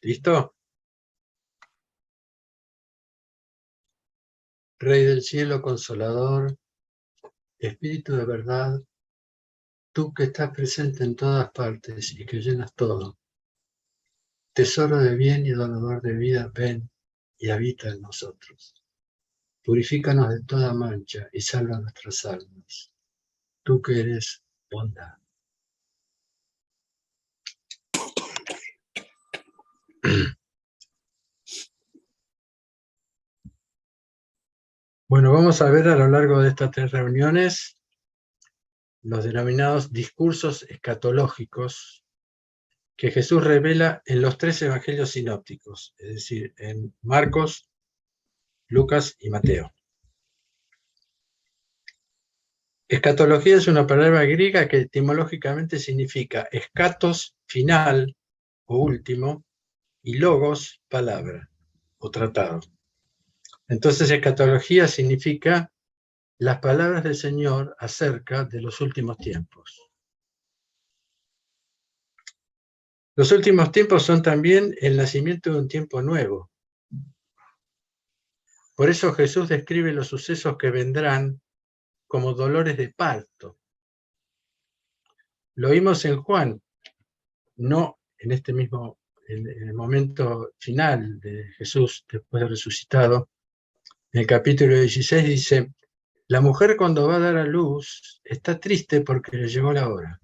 ¿Listo? Rey del cielo, consolador, Espíritu de verdad, tú que estás presente en todas partes y que llenas todo, tesoro de bien y donador de vida, ven y habita en nosotros. Purifícanos de toda mancha y salva nuestras almas. Tú que eres bondad. Bueno, vamos a ver a lo largo de estas 3 reuniones los denominados discursos escatológicos que Jesús revela en los 3 evangelios sinópticos, es decir, en Marcos, Lucas y Mateo. Escatología es una palabra griega que etimológicamente significa escatos, final o último, y logos, palabra o tratado. Entonces, escatología significa las palabras del Señor acerca de los últimos tiempos. Los últimos tiempos son también el nacimiento de un tiempo nuevo. Por eso Jesús describe los sucesos que vendrán como dolores de parto. Lo vimos en Juan, no en este mismo, en el momento final de Jesús, después de resucitado. En el capítulo 16 dice, la mujer cuando va a dar a luz está triste porque le llegó la hora.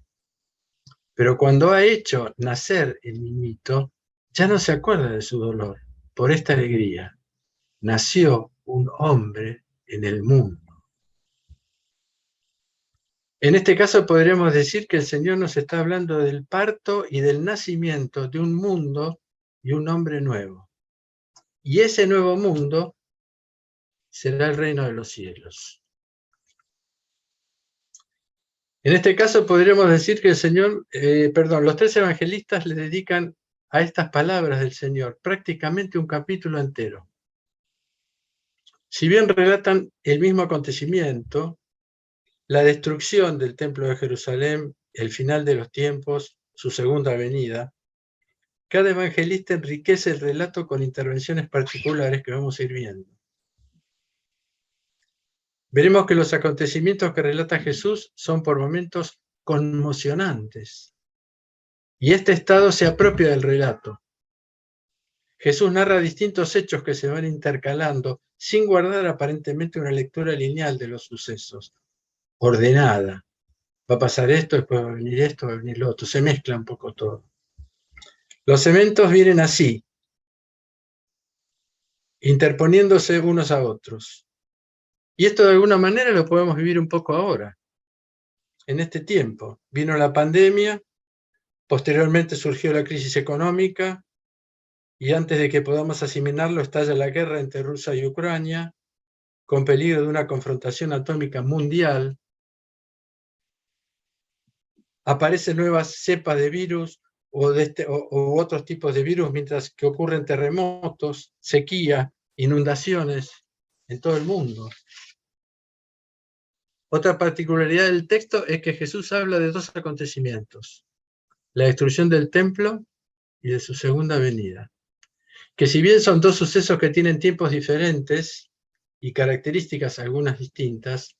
Pero cuando ha hecho nacer el niñito, ya no se acuerda de su dolor por esta alegría. Nació un hombre en el mundo. En este caso podríamos decir que el Señor nos está hablando del parto y del nacimiento de un mundo y un hombre nuevo. Y ese nuevo mundo será el reino de los cielos. En este caso podríamos decir que el Señor, los 3 evangelistas le dedican a estas palabras del Señor prácticamente un capítulo entero. Si bien relatan el mismo acontecimiento, la destrucción del Templo de Jerusalén, el final de los tiempos, su segunda venida, cada evangelista enriquece el relato con intervenciones particulares que vamos a ir viendo. Veremos que los acontecimientos que relata Jesús son por momentos conmocionantes. Y este estado se apropia del relato. Jesús narra distintos hechos que se van intercalando sin guardar aparentemente una lectura lineal de los sucesos, ordenada. Va a pasar esto, después va a venir esto, va a venir lo otro. Se mezcla un poco todo. Los eventos vienen así, interponiéndose unos a otros. Y esto de alguna manera lo podemos vivir un poco ahora, en este tiempo. Vino la pandemia, posteriormente surgió la crisis económica, y antes de que podamos asimilarlo estalla la guerra entre Rusia y Ucrania, con peligro de una confrontación atómica mundial. Aparecen nuevas cepas de virus u otros tipos de virus, mientras que ocurren terremotos, sequía, inundaciones en todo el mundo. Otra particularidad del texto es que Jesús habla de 2 acontecimientos, la destrucción del templo y de su segunda venida, que si bien son 2 sucesos que tienen tiempos diferentes y características algunas distintas,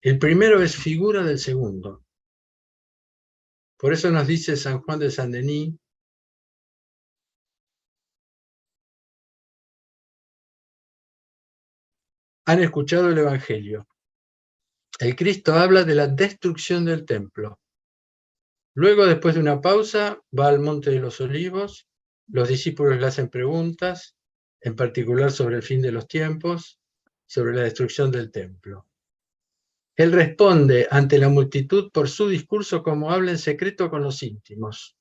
el primero es figura del segundo. Por eso nos dice San Juan de Saint-Denis, han escuchado el Evangelio. El Cristo habla de la destrucción del templo. Luego, después de una pausa, va al Monte de los Olivos, los discípulos le hacen preguntas, en particular sobre el fin de los tiempos, sobre la destrucción del templo. Él responde ante la multitud por su discurso como habla en secreto con los íntimos.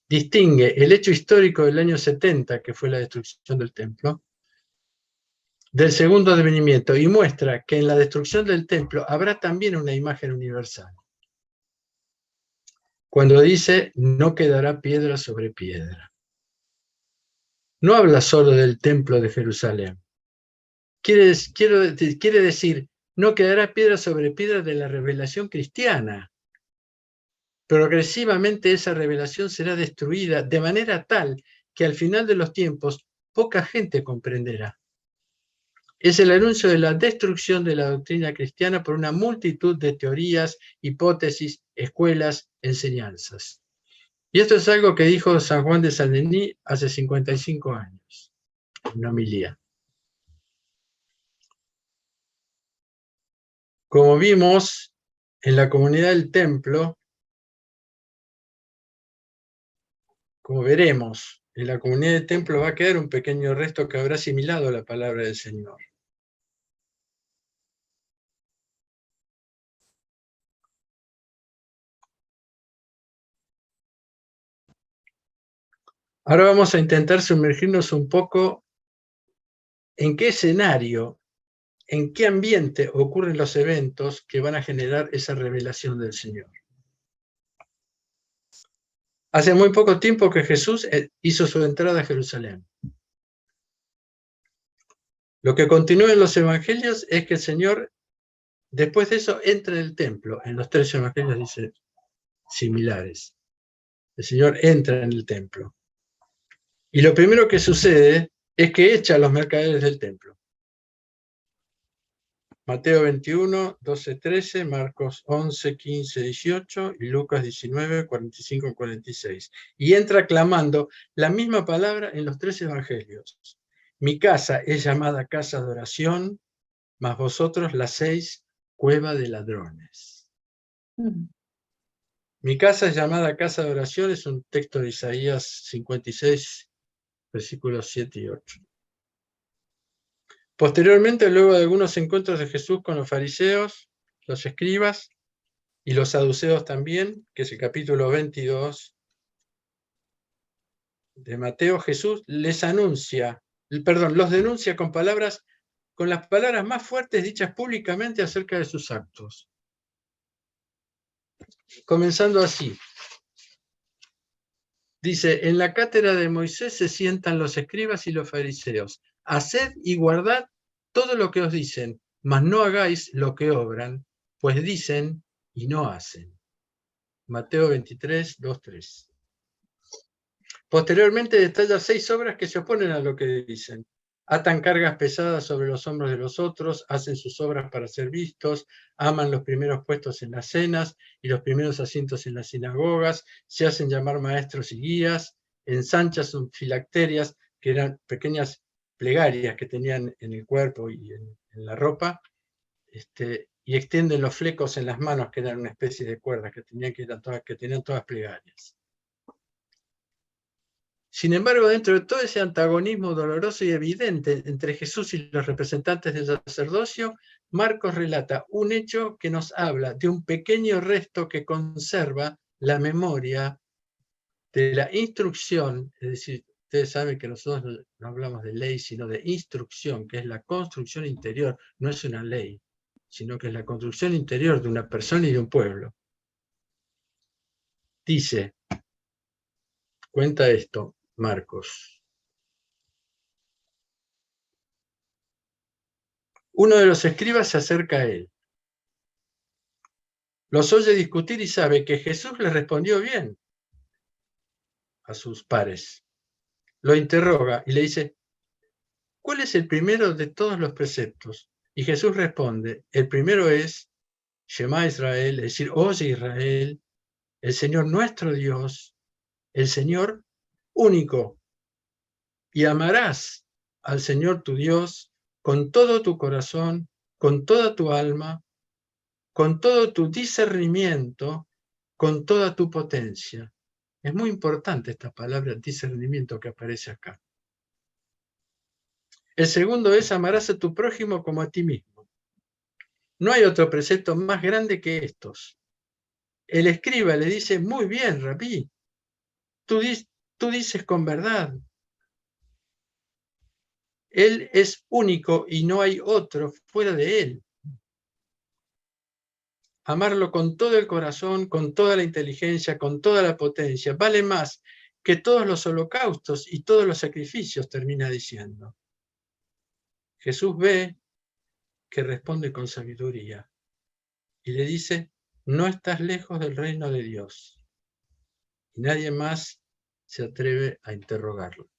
Distingue el hecho histórico del año 70, que fue la destrucción del templo, del segundo advenimiento, y muestra que en la destrucción del templo habrá también una imagen universal. Cuando dice, no quedará piedra sobre piedra. No habla solo del templo de Jerusalén. Quiere decir, no quedará piedra sobre piedra de la revelación cristiana. Progresivamente esa revelación será destruida de manera tal que al final de los tiempos poca gente comprenderá. Es el anuncio de la destrucción de la doctrina cristiana por una multitud de teorías, hipótesis, escuelas, enseñanzas. Y esto es algo que dijo San Juan de Saint-Denis hace 55 años, en una homilía. Como vimos en la comunidad del templo, como veremos, en la comunidad del templo va a quedar un pequeño resto que habrá asimilado la palabra del Señor. Ahora vamos a intentar sumergirnos un poco en qué escenario, en qué ambiente ocurren los eventos que van a generar esa revelación del Señor. Hace muy poco tiempo que Jesús hizo su entrada a Jerusalén. Lo que continúa en los evangelios es que el Señor, después de eso, entra en el templo. En los 3 evangelios dice similares. El Señor entra en el templo. Y lo primero que sucede es que echa a los mercaderes del templo. Mateo 21, 12, 13, Marcos 11, 15, 18 y Lucas 19, 45 y 46. Y entra clamando la misma palabra en los 3 evangelios. Mi casa es llamada casa de oración, mas vosotros la hacéis cueva de ladrones. Mi casa es llamada casa de oración, es un texto de Isaías 56, versículos 7 y 8. Posteriormente, luego de algunos encuentros de Jesús con los fariseos, los escribas y los saduceos también, que es el capítulo 22 de Mateo, Jesús les anuncia, los denuncia con las palabras más fuertes dichas públicamente acerca de sus actos. Comenzando así. Dice, en la cátedra de Moisés se sientan los escribas y los fariseos. Haced y guardad todo lo que os dicen, mas no hagáis lo que obran, pues dicen y no hacen. Mateo 23, 2, 3. Posteriormente detalla 6 obras que se oponen a lo que dicen. Atan cargas pesadas sobre los hombros de los otros, hacen sus obras para ser vistos, aman los primeros puestos en las cenas y los primeros asientos en las sinagogas, se hacen llamar maestros y guías, ensanchan sus filacterias, que eran pequeñas plegarias que tenían en el cuerpo y en la ropa, y extienden los flecos en las manos, que eran una especie de cuerdas que tenían todas plegarias. Sin embargo, dentro de todo ese antagonismo doloroso y evidente entre Jesús y los representantes del sacerdocio, Marcos relata un hecho que nos habla de un pequeño resto que conserva la memoria de la instrucción, es decir, ustedes saben que nosotros no hablamos de ley, sino de instrucción, que es la construcción interior, no es una ley, sino que es la construcción interior de una persona y de un pueblo. Dice, cuenta esto, Marcos. Uno de los escribas se acerca a él. Los oye discutir y sabe que Jesús le respondió bien a sus pares. Lo interroga y le dice, ¿cuál es el primero de todos los preceptos? Y Jesús responde, el primero es, Shema Israel, es decir, oye Israel, el Señor nuestro Dios, el Señor único. Y amarás al Señor tu Dios con todo tu corazón, con toda tu alma, con todo tu discernimiento, con toda tu potencia. Es muy importante esta palabra discernimiento que aparece acá. El segundo es amarás a tu prójimo como a ti mismo. No hay otro precepto más grande que estos. El escriba le dice, muy bien, Rabí, tú dices con verdad. Él es único y no hay otro fuera de él. Amarlo con todo el corazón, con toda la inteligencia, con toda la potencia, vale más que todos los holocaustos y todos los sacrificios, termina diciendo. Jesús ve que responde con sabiduría y le dice, no estás lejos del reino de Dios. Y nadie más se atreve a interrogarlo.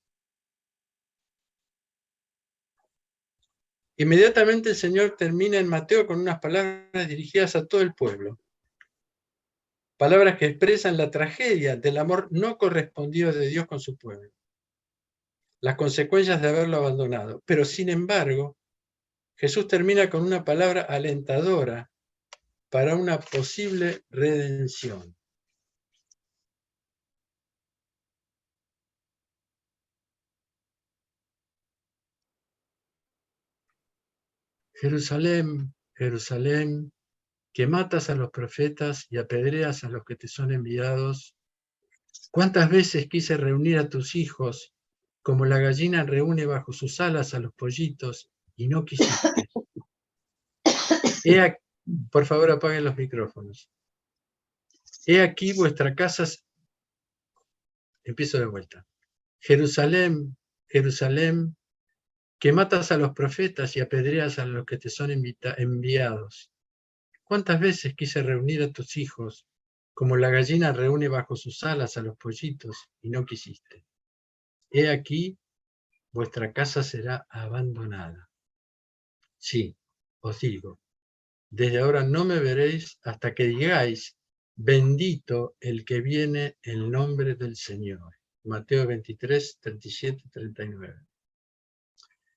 Inmediatamente el Señor termina en Mateo con unas palabras dirigidas a todo el pueblo. Palabras que expresan la tragedia del amor no correspondido de Dios con su pueblo. Las consecuencias de haberlo abandonado. Pero sin embargo, Jesús termina con una palabra alentadora para una posible redención. Jerusalén, Jerusalén, que matas a los profetas y apedreas a los que te son enviados. ¿Cuántas veces quise reunir a tus hijos, como la gallina reúne bajo sus alas a los pollitos, y no quisiste? Por favor, apaguen los micrófonos. He aquí vuestra casa. Empiezo de vuelta. Jerusalén, Jerusalén, que matas a los profetas y apedreas a los que te son enviados. ¿Cuántas veces quise reunir a tus hijos, como la gallina reúne bajo sus alas a los pollitos, y no quisiste? He aquí, vuestra casa será abandonada. Sí, os digo, desde ahora no me veréis hasta que digáis, bendito el que viene en nombre del Señor. Mateo 23, 37, 39.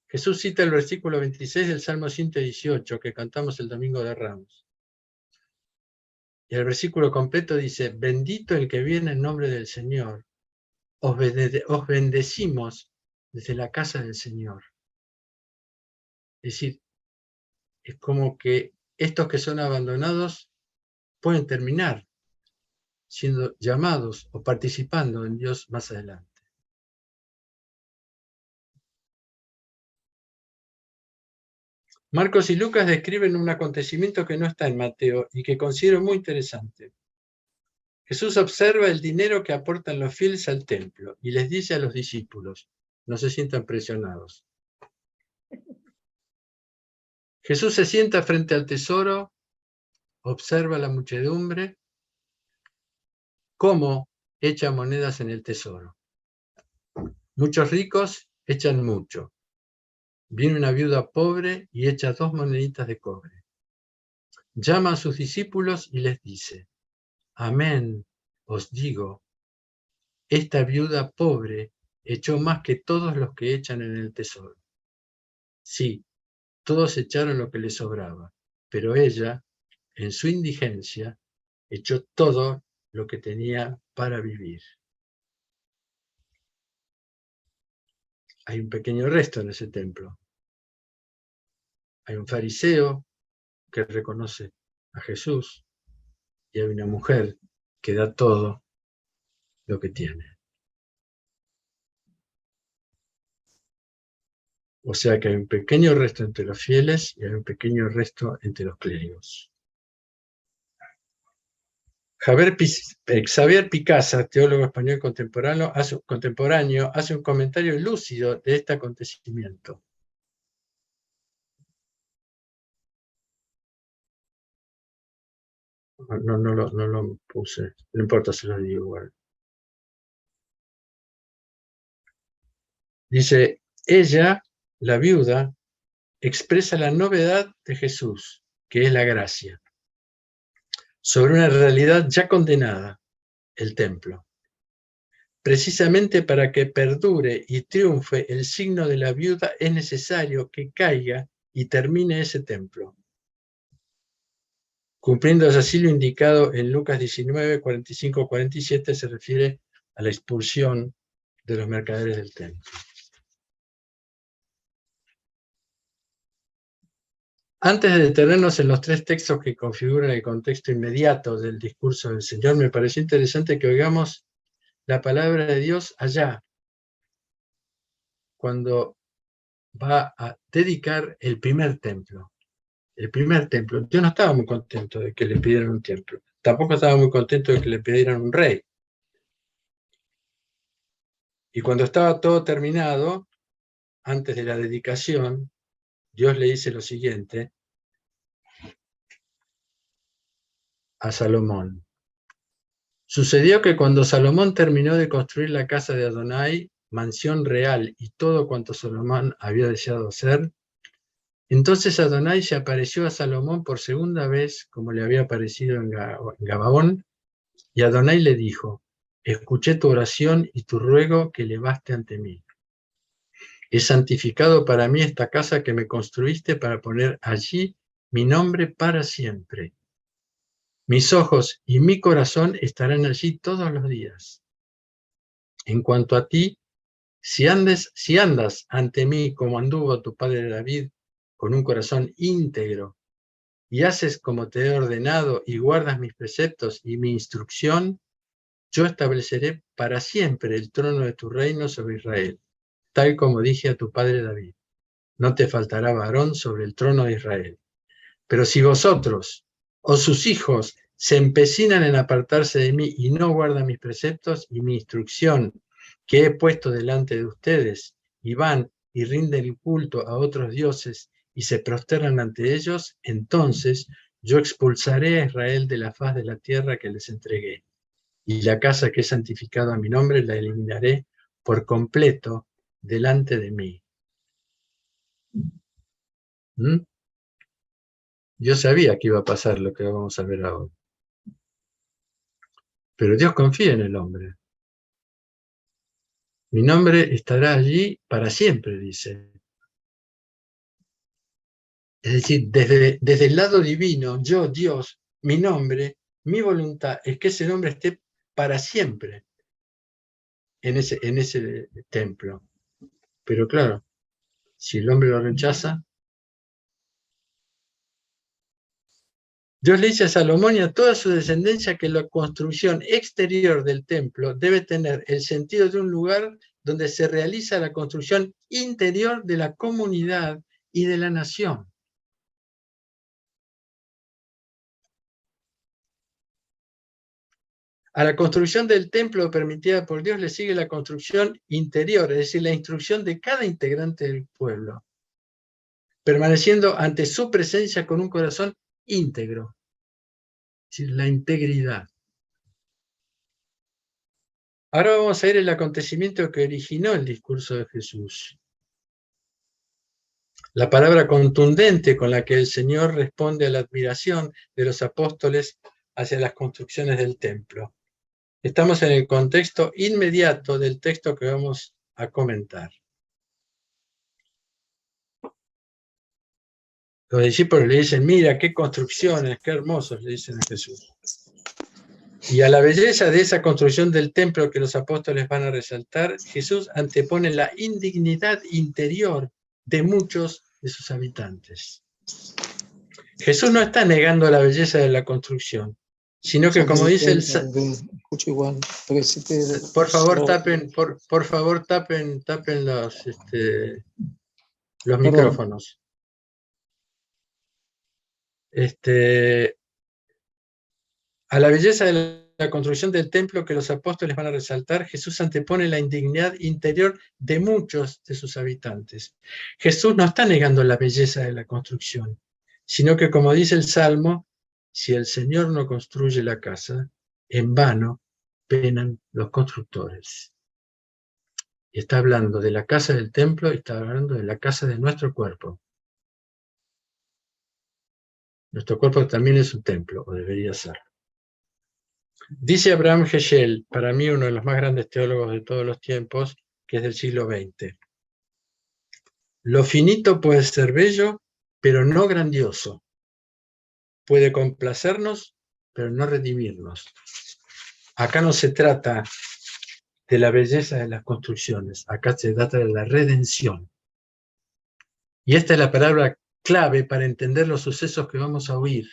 Jesús cita el versículo 26 del Salmo 118 que cantamos el Domingo de Ramos. Y el versículo completo dice, bendito el que viene en nombre del Señor. Os bendecimos desde la casa del Señor. Es decir, es como que estos que son abandonados pueden terminar siendo llamados o participando en Dios más adelante. Marcos y Lucas describen un acontecimiento que no está en Mateo y que considero muy interesante. Jesús observa el dinero que aportan los fieles al templo y les dice a los discípulos, no se sientan presionados. Jesús se sienta frente al tesoro, observa la muchedumbre, cómo echa monedas en el tesoro. Muchos ricos echan mucho. Viene una viuda pobre y echa 2 moneditas de cobre. Llama a sus discípulos y les dice, amén, os digo, esta viuda pobre echó más que todos los que echan en el tesoro. Sí, todos echaron lo que les sobraba, pero ella, en su indigencia, echó todo lo que tenía para vivir. Hay un pequeño resto en ese templo. Hay un fariseo que reconoce a Jesús y hay una mujer que da todo lo que tiene. O sea que hay un pequeño resto entre los fieles y hay un pequeño resto entre los clérigos. Xavier Picasa, teólogo español contemporáneo, hace un comentario lúcido de este acontecimiento. No lo puse, no importa, se lo digo igual. Dice, ella, la viuda, expresa la novedad de Jesús, que es la gracia, sobre una realidad ya condenada, el templo. Precisamente para que perdure y triunfe el signo de la viuda es necesario que caiga y termine ese templo. Cumpliendo así lo indicado en Lucas 19, 45, 47, se refiere a la expulsión de los mercaderes del templo. Antes de detenernos en los 3 textos que configuran el contexto inmediato del discurso del Señor, me pareció interesante que oigamos la palabra de Dios allá, cuando va a dedicar el primer templo. El primer templo. Yo no estaba muy contento de que le pidieran un templo. Tampoco estaba muy contento de que le pidieran un rey. Y cuando estaba todo terminado, antes de la dedicación, Dios le dice lo siguiente a Salomón. Sucedió que cuando Salomón terminó de construir la casa de Adonai, mansión real y todo cuanto Salomón había deseado hacer, entonces Adonai se apareció a Salomón por segunda vez, como le había aparecido en Gabaón, y Adonai le dijo: escuché tu oración y tu ruego que elevaste ante mí. He santificado para mí esta casa que me construiste para poner allí mi nombre para siempre. Mis ojos y mi corazón estarán allí todos los días. En cuanto a ti, si andas ante mí como anduvo tu padre David, con un corazón íntegro, y haces como te he ordenado y guardas mis preceptos y mi instrucción, yo estableceré para siempre el trono de tu reino sobre Israel, tal como dije a tu padre David. No te faltará varón sobre el trono de Israel. Pero si vosotros o sus hijos se empecinan en apartarse de mí y no guardan mis preceptos y mi instrucción que he puesto delante de ustedes, y van y rinden el culto a otros dioses y se prosternan ante ellos, entonces yo expulsaré a Israel de la faz de la tierra que les entregué, y la casa que he santificado a mi nombre la eliminaré por completo delante de mí. ¿Mm? Yo sabía que iba a pasar lo que vamos a ver ahora. Pero Dios confía en el hombre. Mi nombre estará allí para siempre, dice. Es decir, desde el lado divino, yo, Dios, mi nombre, mi voluntad es que ese nombre esté para siempre en ese templo. Pero claro, si el hombre lo rechaza, Dios le dice a Salomón y a toda su descendencia que la construcción exterior del templo debe tener el sentido de un lugar donde se realiza la construcción interior de la comunidad y de la nación. A la construcción del templo permitida por Dios le sigue la construcción interior, es decir, la instrucción de cada integrante del pueblo, permaneciendo ante su presencia con un corazón íntegro, es decir, la integridad. Ahora vamos a ver el acontecimiento que originó el discurso de Jesús. La palabra contundente con la que el Señor responde a la admiración de los apóstoles hacia las construcciones del templo. Estamos en el contexto inmediato del texto que vamos a comentar. Los discípulos le dicen: mira, qué construcciones, qué hermosos, le dicen a Jesús. Y a la belleza de esa construcción del templo que los apóstoles van a resaltar, Jesús antepone la indignidad interior de muchos de sus habitantes. Jesús no está negando la belleza de la construcción, sino que, como dice el... Por favor, tapen los micrófonos. A la belleza de la construcción del templo que los apóstoles van a resaltar, Jesús antepone la indignidad interior de muchos de sus habitantes. Jesús no está negando la belleza de la construcción, sino que, como dice el Salmo, si el Señor no construye la casa, en vano penan los constructores. Y está hablando de la casa del templo y está hablando de la casa de nuestro cuerpo. Nuestro cuerpo también es un templo, o debería ser. Dice Abraham Heschel, para mí uno de los más grandes teólogos de todos los tiempos, que es del siglo XX. Lo finito puede ser bello, pero no grandioso. Puede complacernos, pero no redimirnos. Acá no se trata de la belleza de las construcciones, acá se trata de la redención. Y esta es la palabra clave para entender los sucesos que vamos a oír,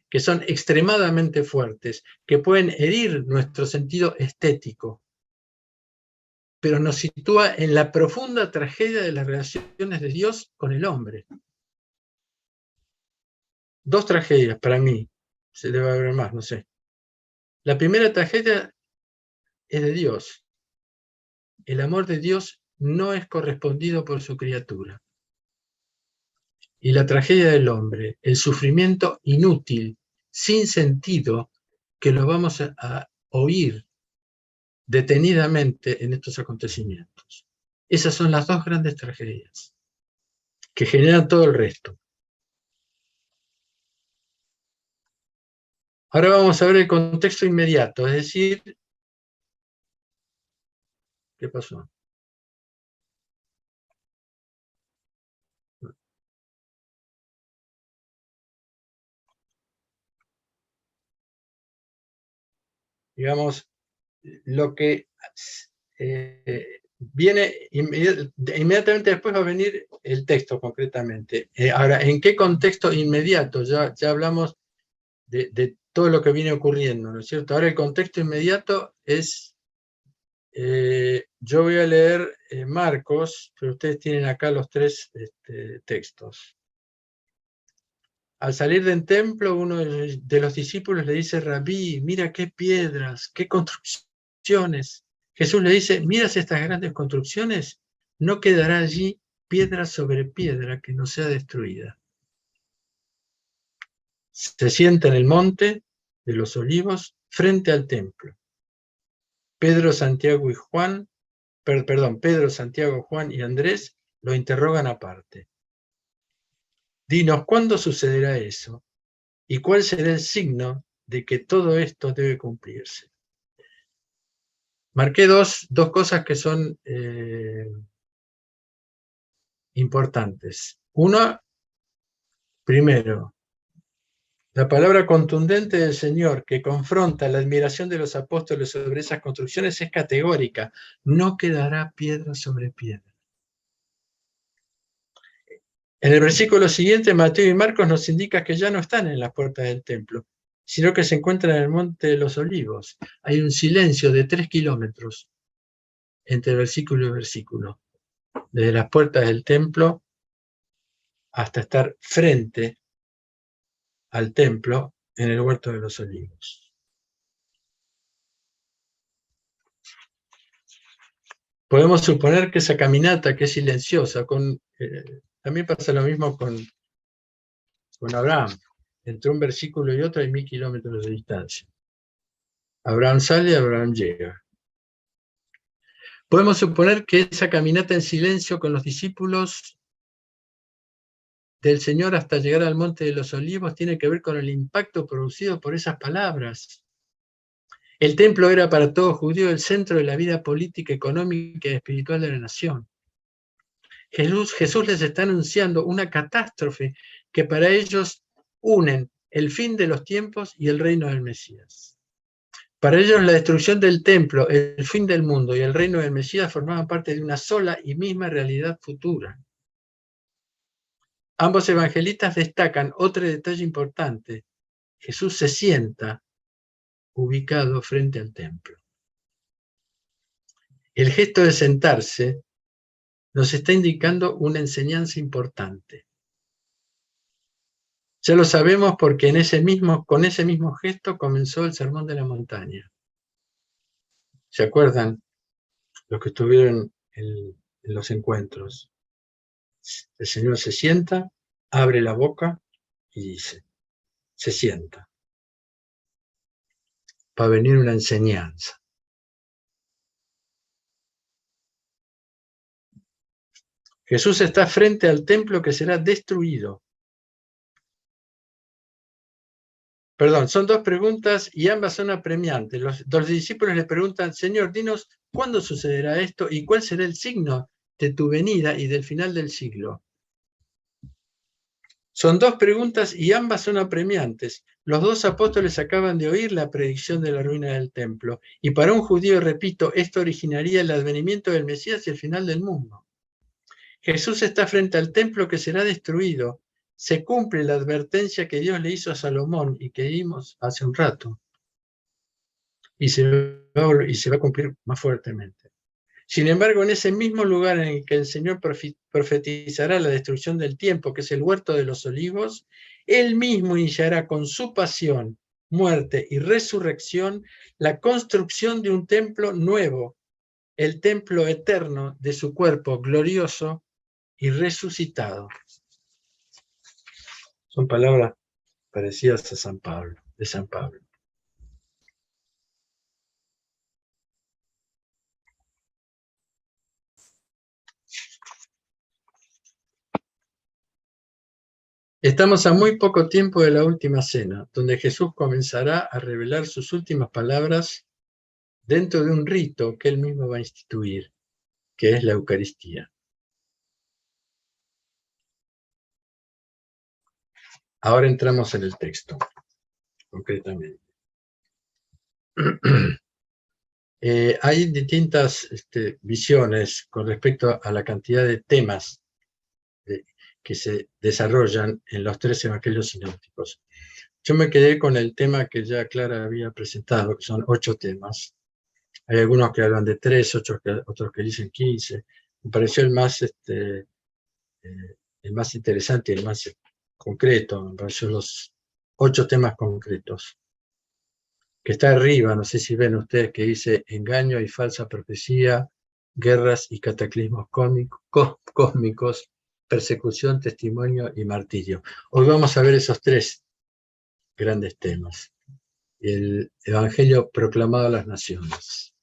que son extremadamente fuertes, que pueden herir nuestro sentido estético, pero nos sitúa en la profunda tragedia de las relaciones de Dios con el hombre. Dos tragedias para mí, se debe haber más, no sé. La primera tragedia es de Dios. El amor de Dios no es correspondido por su criatura. Y la tragedia del hombre, el sufrimiento inútil, sin sentido, que lo vamos a oír detenidamente en estos acontecimientos. Esas son las dos grandes tragedias que generan todo el resto. Ahora vamos a ver el contexto inmediato, es decir, ¿qué pasó? Digamos, lo que viene inmediatamente después va a venir el texto concretamente. Ahora, ¿en qué contexto inmediato? Ya hablamos de todo lo que viene ocurriendo, ¿no es cierto? Ahora el contexto inmediato es, yo voy a leer Marcos, pero ustedes tienen acá los tres textos. Al salir del templo, uno de los discípulos le dice, Rabí, mira qué piedras, qué construcciones. Jesús le dice, miras estas grandes construcciones, no quedará allí piedra sobre piedra que no sea destruida. Se sienta en el monte de los olivos frente al templo. Pedro, Santiago, Juan y Andrés lo interrogan aparte. Dinos, ¿cuándo sucederá eso? ¿Y cuál será el signo de que todo esto debe cumplirse? Marqué dos cosas que son importantes. Una, primero, la palabra contundente del Señor que confronta la admiración de los apóstoles sobre esas construcciones es categórica. No quedará piedra sobre piedra. En el versículo siguiente, Mateo y Marcos nos indican que ya no están en las puertas del templo, sino que se encuentran en el monte de los olivos. Hay un silencio de 3 kilómetros entre versículo y versículo, desde las puertas del templo hasta estar frente al templo en el huerto de los olivos. Podemos suponer que esa caminata, que es silenciosa, también pasa lo mismo con Abraham. Entre un versículo y otro hay 1000 kilómetros de distancia. Abraham sale, Abraham llega. Podemos suponer que esa caminata en silencio con los discípulos del Señor hasta llegar al Monte de los Olivos tiene que ver con el impacto producido por esas palabras. El templo era para todo judío el centro de la vida política, económica y espiritual de la nación. Jesús les está anunciando una catástrofe que para ellos unen el fin de los tiempos y el reino del Mesías. Para ellos la destrucción del templo, el fin del mundo y el reino del Mesías formaban parte de una sola y misma realidad futura. Ambos evangelistas destacan otro detalle importante. Jesús se sienta ubicado frente al templo. El gesto de sentarse nos está indicando una enseñanza importante. Ya lo sabemos porque con ese mismo gesto comenzó el Sermón de la Montaña. ¿Se acuerdan los que estuvieron en los encuentros? El Señor se sienta, abre la boca y dice, se sienta. Va a venir una enseñanza. Jesús está frente al templo que será destruido. Perdón, son dos preguntas y ambas son apremiantes. Los discípulos le preguntan, Señor, dinos, ¿cuándo sucederá esto y cuál será el signo de tu venida y del final del siglo? Son dos preguntas y ambas son apremiantes. Los dos apóstoles acaban de oír la predicción de la ruina del templo. Y para un judío, repito, esto originaría el advenimiento del Mesías y el final del mundo. Jesús está frente al templo que será destruido. Se cumple la advertencia que Dios le hizo a Salomón y que vimos hace un rato. Y se va a cumplir más fuertemente. Sin embargo, en ese mismo lugar en el que el Señor profetizará la destrucción del tiempo, que es el huerto de los olivos, Él mismo iniciará con su pasión, muerte y resurrección la construcción de un templo nuevo, el templo eterno de su cuerpo glorioso y resucitado. Son palabras parecidas a de San Pablo. Estamos a muy poco tiempo de la última cena, donde Jesús comenzará a revelar sus últimas palabras dentro de un rito que él mismo va a instituir, que es la Eucaristía. Ahora entramos en el texto, concretamente. Hay distintas visiones con respecto a la cantidad de temas que se desarrollan en los 3 evangelios sinópticos. Yo me quedé con el tema que ya Clara había presentado, que son 8 temas. Hay algunos que hablan de 3, otros que dicen 15. Me pareció el más interesante y el más concreto, me pareció los 8 temas concretos. Que está arriba, no sé si ven ustedes, que dice engaño y falsa profecía, guerras y cataclismos cósmicos, persecución, testimonio y martirio. Hoy vamos a ver esos 3 grandes temas. El Evangelio proclamado a las naciones.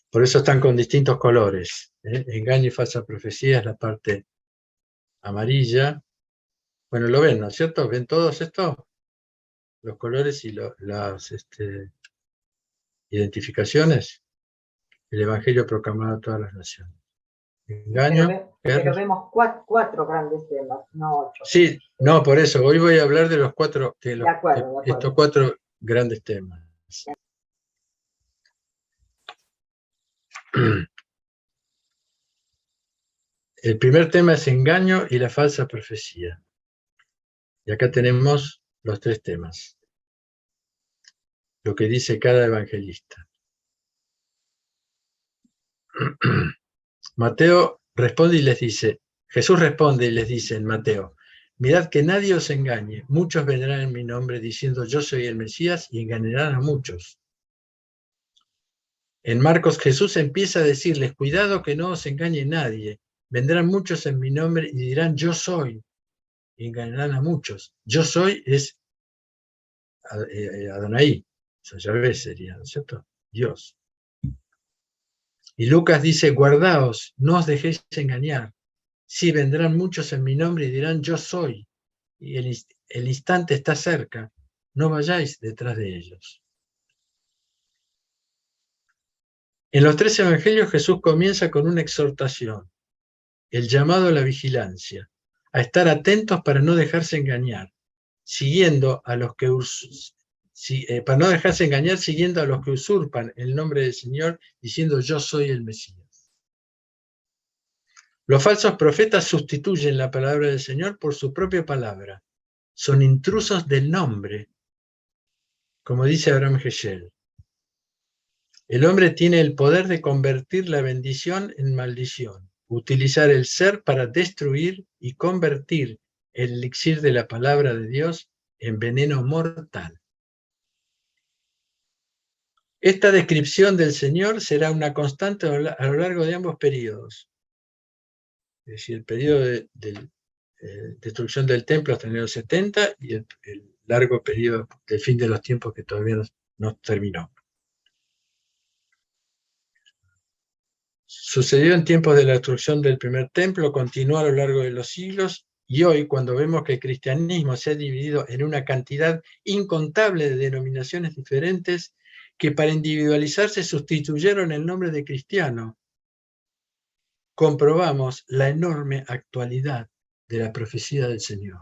Por eso están con distintos colores. Engaño y falsa profecía es la parte amarilla. Bueno, lo ven, ¿no es cierto? ¿Ven todos esto? Los colores y las identificaciones. El Evangelio proclamado a todas las naciones. Engaño. Pero vemos 4 grandes temas, no 8. Sí, no, por eso. Hoy voy a hablar de los 4, de acuerdo. Estos 4 grandes temas. El primer tema es engaño y la falsa profecía. Y acá tenemos los 3 temas. Lo que dice cada evangelista. Mateo responde y les dice, Jesús responde y les dice en Mateo, mirad que nadie os engañe, muchos vendrán en mi nombre diciendo yo soy el Mesías y engañarán a muchos. En Marcos Jesús empieza a decirles, cuidado que no os engañe nadie, vendrán muchos en mi nombre y dirán yo soy, y engañarán a muchos. Yo soy es Adonai, o sea, Yahvé sería, ¿no es cierto? Dios. Y Lucas dice, guardaos, no os dejéis engañar. Sí, vendrán muchos en mi nombre y dirán, yo soy. Y el instante está cerca. No vayáis detrás de ellos. En los 3 evangelios Jesús comienza con una exhortación, el llamado a la vigilancia, a estar atentos para no dejarse engañar, siguiendo a los que para no dejarse engañar siguiendo a los que usurpan el nombre del Señor, diciendo yo soy el Mesías. Los falsos profetas sustituyen la palabra del Señor por su propia palabra. Son intrusos del nombre, como dice Abraham Heschel. El hombre tiene el poder de convertir la bendición en maldición, utilizar el ser para destruir y convertir el elixir de la palabra de Dios en veneno mortal. Esta descripción del Señor será una constante a lo largo de ambos periodos. Es decir, el periodo de destrucción del templo hasta el año 70 y el largo periodo del fin de los tiempos que todavía no terminó. Sucedió en tiempos de la destrucción del primer templo, continuó a lo largo de los siglos, y hoy, cuando vemos que el cristianismo se ha dividido en una cantidad incontable de denominaciones diferentes, que para individualizarse sustituyeron el nombre de cristiano, comprobamos la enorme actualidad de la profecía del Señor.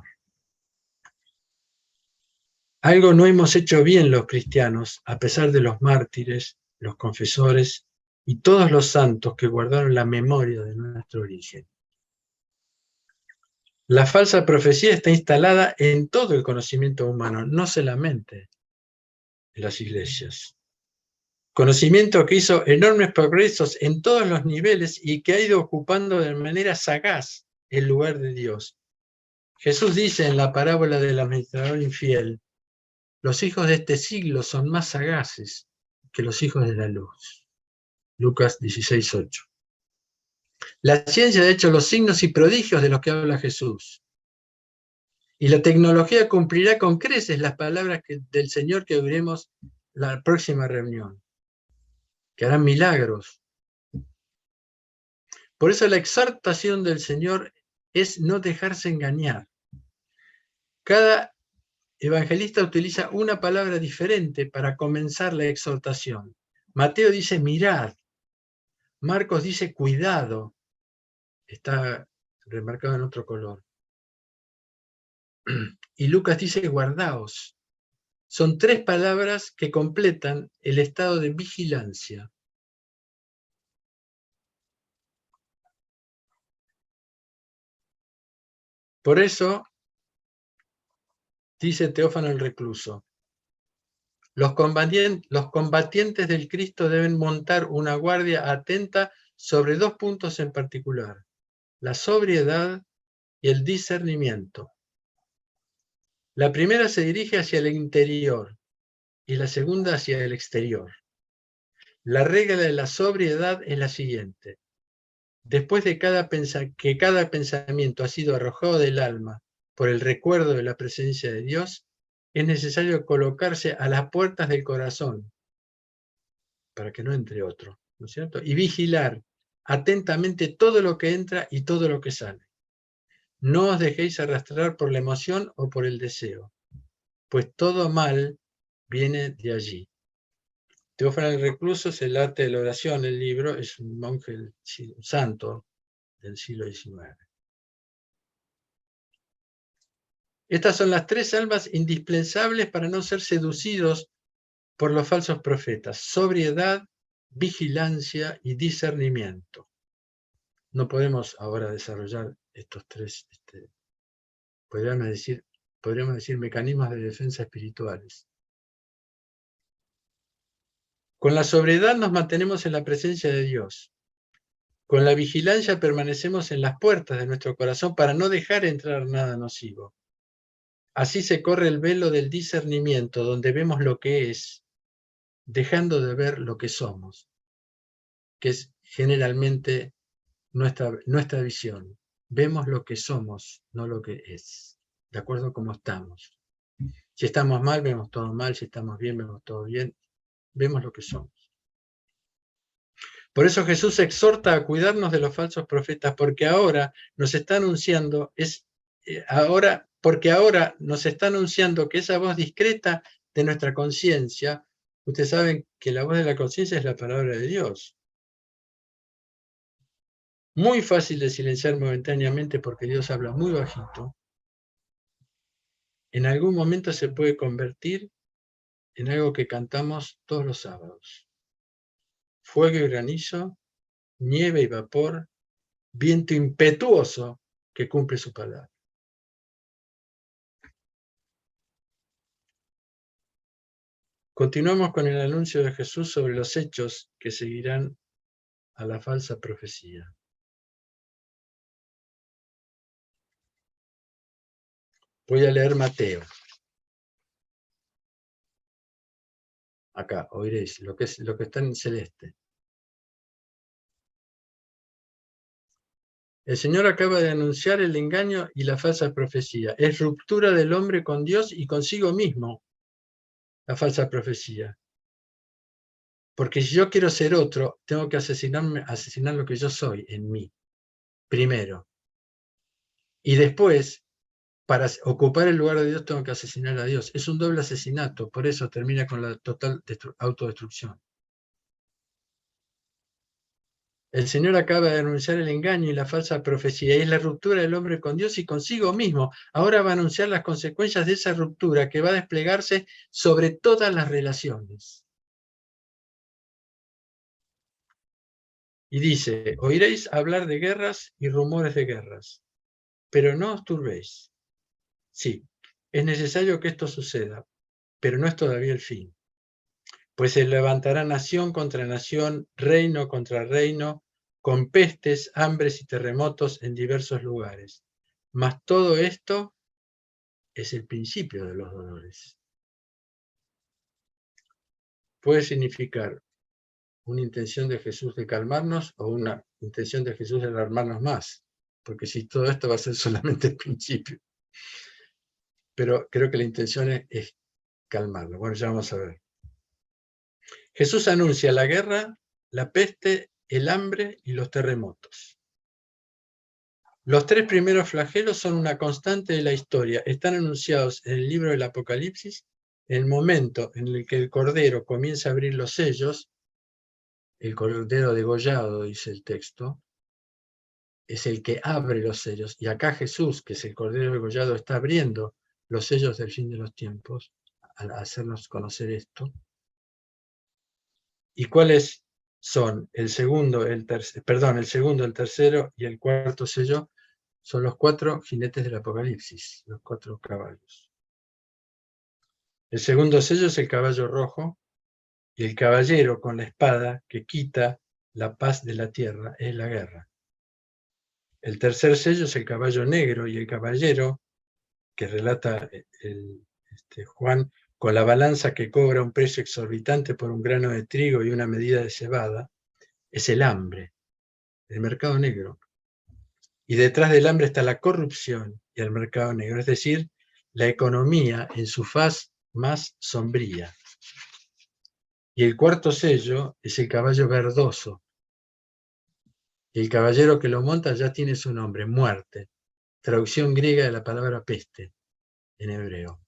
Algo no hemos hecho bien los cristianos, a pesar de los mártires, los confesores y todos los santos que guardaron la memoria de nuestro origen. La falsa profecía está instalada en todo el conocimiento humano, no solamente en las iglesias. Conocimiento que hizo enormes progresos en todos los niveles y que ha ido ocupando de manera sagaz el lugar de Dios. Jesús dice en la parábola del administrador infiel, los hijos de este siglo son más sagaces que los hijos de la luz. Lucas 16:8. La ciencia ha hecho los signos y prodigios de los que habla Jesús. Y la tecnología cumplirá con creces las palabras del Señor que oiremos la próxima reunión, que harán milagros. Por eso la exhortación del Señor es no dejarse engañar. Cada evangelista utiliza una palabra diferente para comenzar la exhortación. Mateo dice mirad, Marcos dice cuidado, está remarcado en otro color. Y Lucas dice guardaos. Son tres palabras que completan el estado de vigilancia. Por eso, dice Teófano el Recluso, los combatientes del Cristo deben montar una guardia atenta sobre dos puntos en particular, la sobriedad y el discernimiento. La primera se dirige hacia el interior y la segunda hacia el exterior. La regla de la sobriedad es la siguiente. Después de que cada pensamiento ha sido arrojado del alma por el recuerdo de la presencia de Dios, es necesario colocarse a las puertas del corazón para que no entre otro, ¿no es cierto? Y vigilar atentamente todo lo que entra y todo lo que sale. No os dejéis arrastrar por la emoción o por el deseo, pues todo mal viene de allí. Teófano el Recluso es el arte de la oración, el libro, es un monje, un santo del siglo XIX. Estas son las tres almas indispensables para no ser seducidos por los falsos profetas: sobriedad, vigilancia y discernimiento. No podemos ahora desarrollar estos tres, podríamos decir mecanismos de defensa espirituales. Con la sobriedad nos mantenemos en la presencia de Dios. Con la vigilancia permanecemos en las puertas de nuestro corazón para no dejar entrar nada nocivo. Así se corre el velo del discernimiento, donde vemos lo que es, dejando de ver lo que somos, que es generalmente nuestra visión. Vemos lo que somos, no lo que es, de acuerdo a cómo estamos. Si estamos mal, vemos todo mal; si estamos bien, vemos todo bien. Vemos lo que somos. Por eso Jesús exhorta a cuidarnos de los falsos profetas, porque ahora nos está anunciando, porque ahora nos está anunciando que esa voz discreta de nuestra conciencia, ustedes saben que la voz de la conciencia es la palabra de Dios. Muy fácil de silenciar momentáneamente porque Dios habla muy bajito. En algún momento se puede convertir en algo que cantamos todos los sábados. Fuego y granizo, nieve y vapor, viento impetuoso que cumple su palabra. Continuamos con el anuncio de Jesús sobre los hechos que seguirán a la falsa profecía. Voy a leer Mateo. Acá, oiréis lo que está en celeste. El Señor acaba de anunciar el engaño y la falsa profecía. Es ruptura del hombre con Dios y consigo mismo, la falsa profecía. Porque si yo quiero ser otro, tengo que asesinar lo que yo soy en mí, primero. Y después, para ocupar el lugar de Dios, tengo que asesinar a Dios. Es un doble asesinato, por eso termina con la total autodestrucción. El Señor acaba de anunciar el engaño y la falsa profecía, y es la ruptura del hombre con Dios y consigo mismo. Ahora va a anunciar las consecuencias de esa ruptura que va a desplegarse sobre todas las relaciones. Y dice, oiréis hablar de guerras y rumores de guerras, pero no os turbéis. Sí, es necesario que esto suceda, pero no es todavía el fin. Pues se levantará nación contra nación, reino contra reino, con pestes, hambres y terremotos en diversos lugares. Mas todo esto es el principio de los dolores. Puede significar una intención de Jesús de calmarnos o una intención de Jesús de alarmarnos más, porque si todo esto va a ser solamente el principio. Pero creo que la intención es calmarlo. Bueno, ya vamos a ver. Jesús anuncia la guerra, la peste, el hambre y los terremotos. Los 3 primeros flagelos son una constante de la historia. Están anunciados en el libro del Apocalipsis. En el momento en el que el Cordero comienza a abrir los sellos, el Cordero degollado, dice el texto, es el que abre los sellos. Y acá Jesús, que es el Cordero degollado, está abriendo los sellos del fin de los tiempos, al hacernos conocer esto. ¿Y cuáles son? El segundo, el tercero y el cuarto sello son los 4 jinetes del Apocalipsis, los 4 caballos. El segundo sello es el caballo rojo, y el caballero con la espada que quita la paz de la tierra es la guerra. El tercer sello es el caballo negro, y el caballero, que relata Juan, con la balanza que cobra un precio exorbitante por un grano de trigo y una medida de cebada, es el hambre, el mercado negro. Y detrás del hambre está la corrupción y el mercado negro, es decir, la economía en su faz más sombría. Y el cuarto sello es el caballo verdoso. Y el caballero que lo monta ya tiene su nombre, muerte, traducción griega de la palabra peste en hebreo.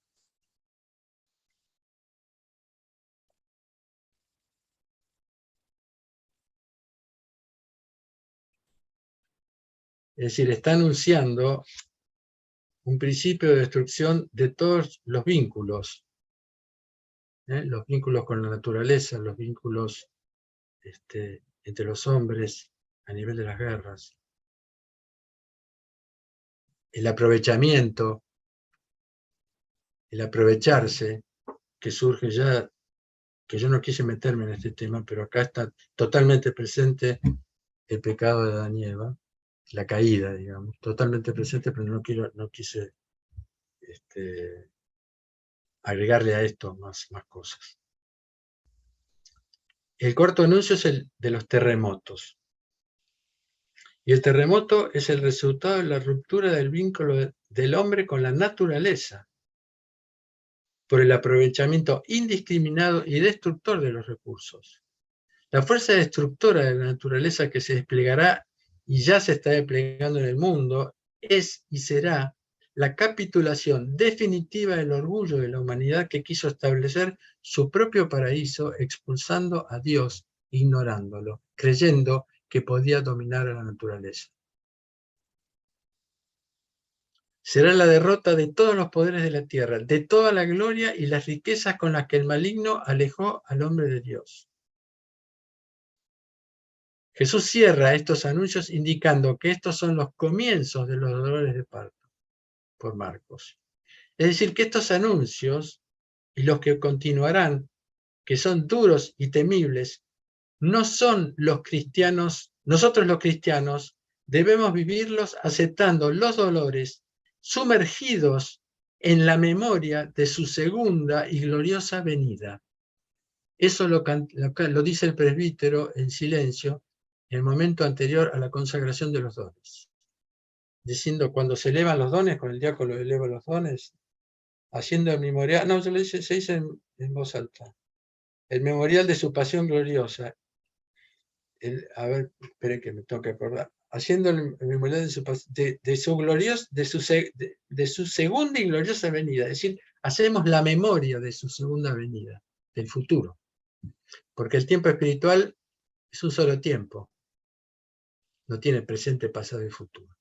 Es decir, está anunciando un principio de destrucción de todos los vínculos con la naturaleza, los vínculos entre los hombres a nivel de las guerras, el aprovechamiento, el aprovecharse, que surge ya, que yo no quise meterme en este tema, pero acá está totalmente presente el pecado de Adán y Eva, la caída, digamos, totalmente presente, pero no quise agregarle a esto más cosas. El cuarto anuncio es el de los terremotos. Y el terremoto es el resultado de la ruptura del vínculo del hombre con la naturaleza, por el aprovechamiento indiscriminado y destructor de los recursos. La fuerza destructora de la naturaleza que se desplegará y ya se está desplegando en el mundo es y será la capitulación definitiva del orgullo de la humanidad que quiso establecer su propio paraíso expulsando a Dios, ignorándolo, creyendo que podía dominar a la naturaleza. Será la derrota de todos los poderes de la tierra, de toda la gloria y las riquezas con las que el maligno alejó al hombre de Dios. Jesús cierra estos anuncios indicando que estos son los comienzos de los dolores de parto, por Marcos. Es decir, que estos anuncios y los que continuarán, que son duros y temibles, no son los cristianos, nosotros los cristianos debemos vivirlos aceptando los dolores, sumergidos en la memoria de su segunda y gloriosa venida. Eso lo dice el presbítero en silencio, en el momento anterior a la consagración de los dones. Diciendo, cuando se elevan los dones, con el diácono eleva los dones, haciendo el memorial, no, se dice en voz alta, el memorial de su pasión gloriosa. A ver, esperen que me tengo que acordar. Haciendo el memorial de su segunda y gloriosa venida. Es decir, hacemos la memoria de su segunda venida, del futuro. Porque el tiempo espiritual es un solo tiempo. No tiene presente, pasado y futuro.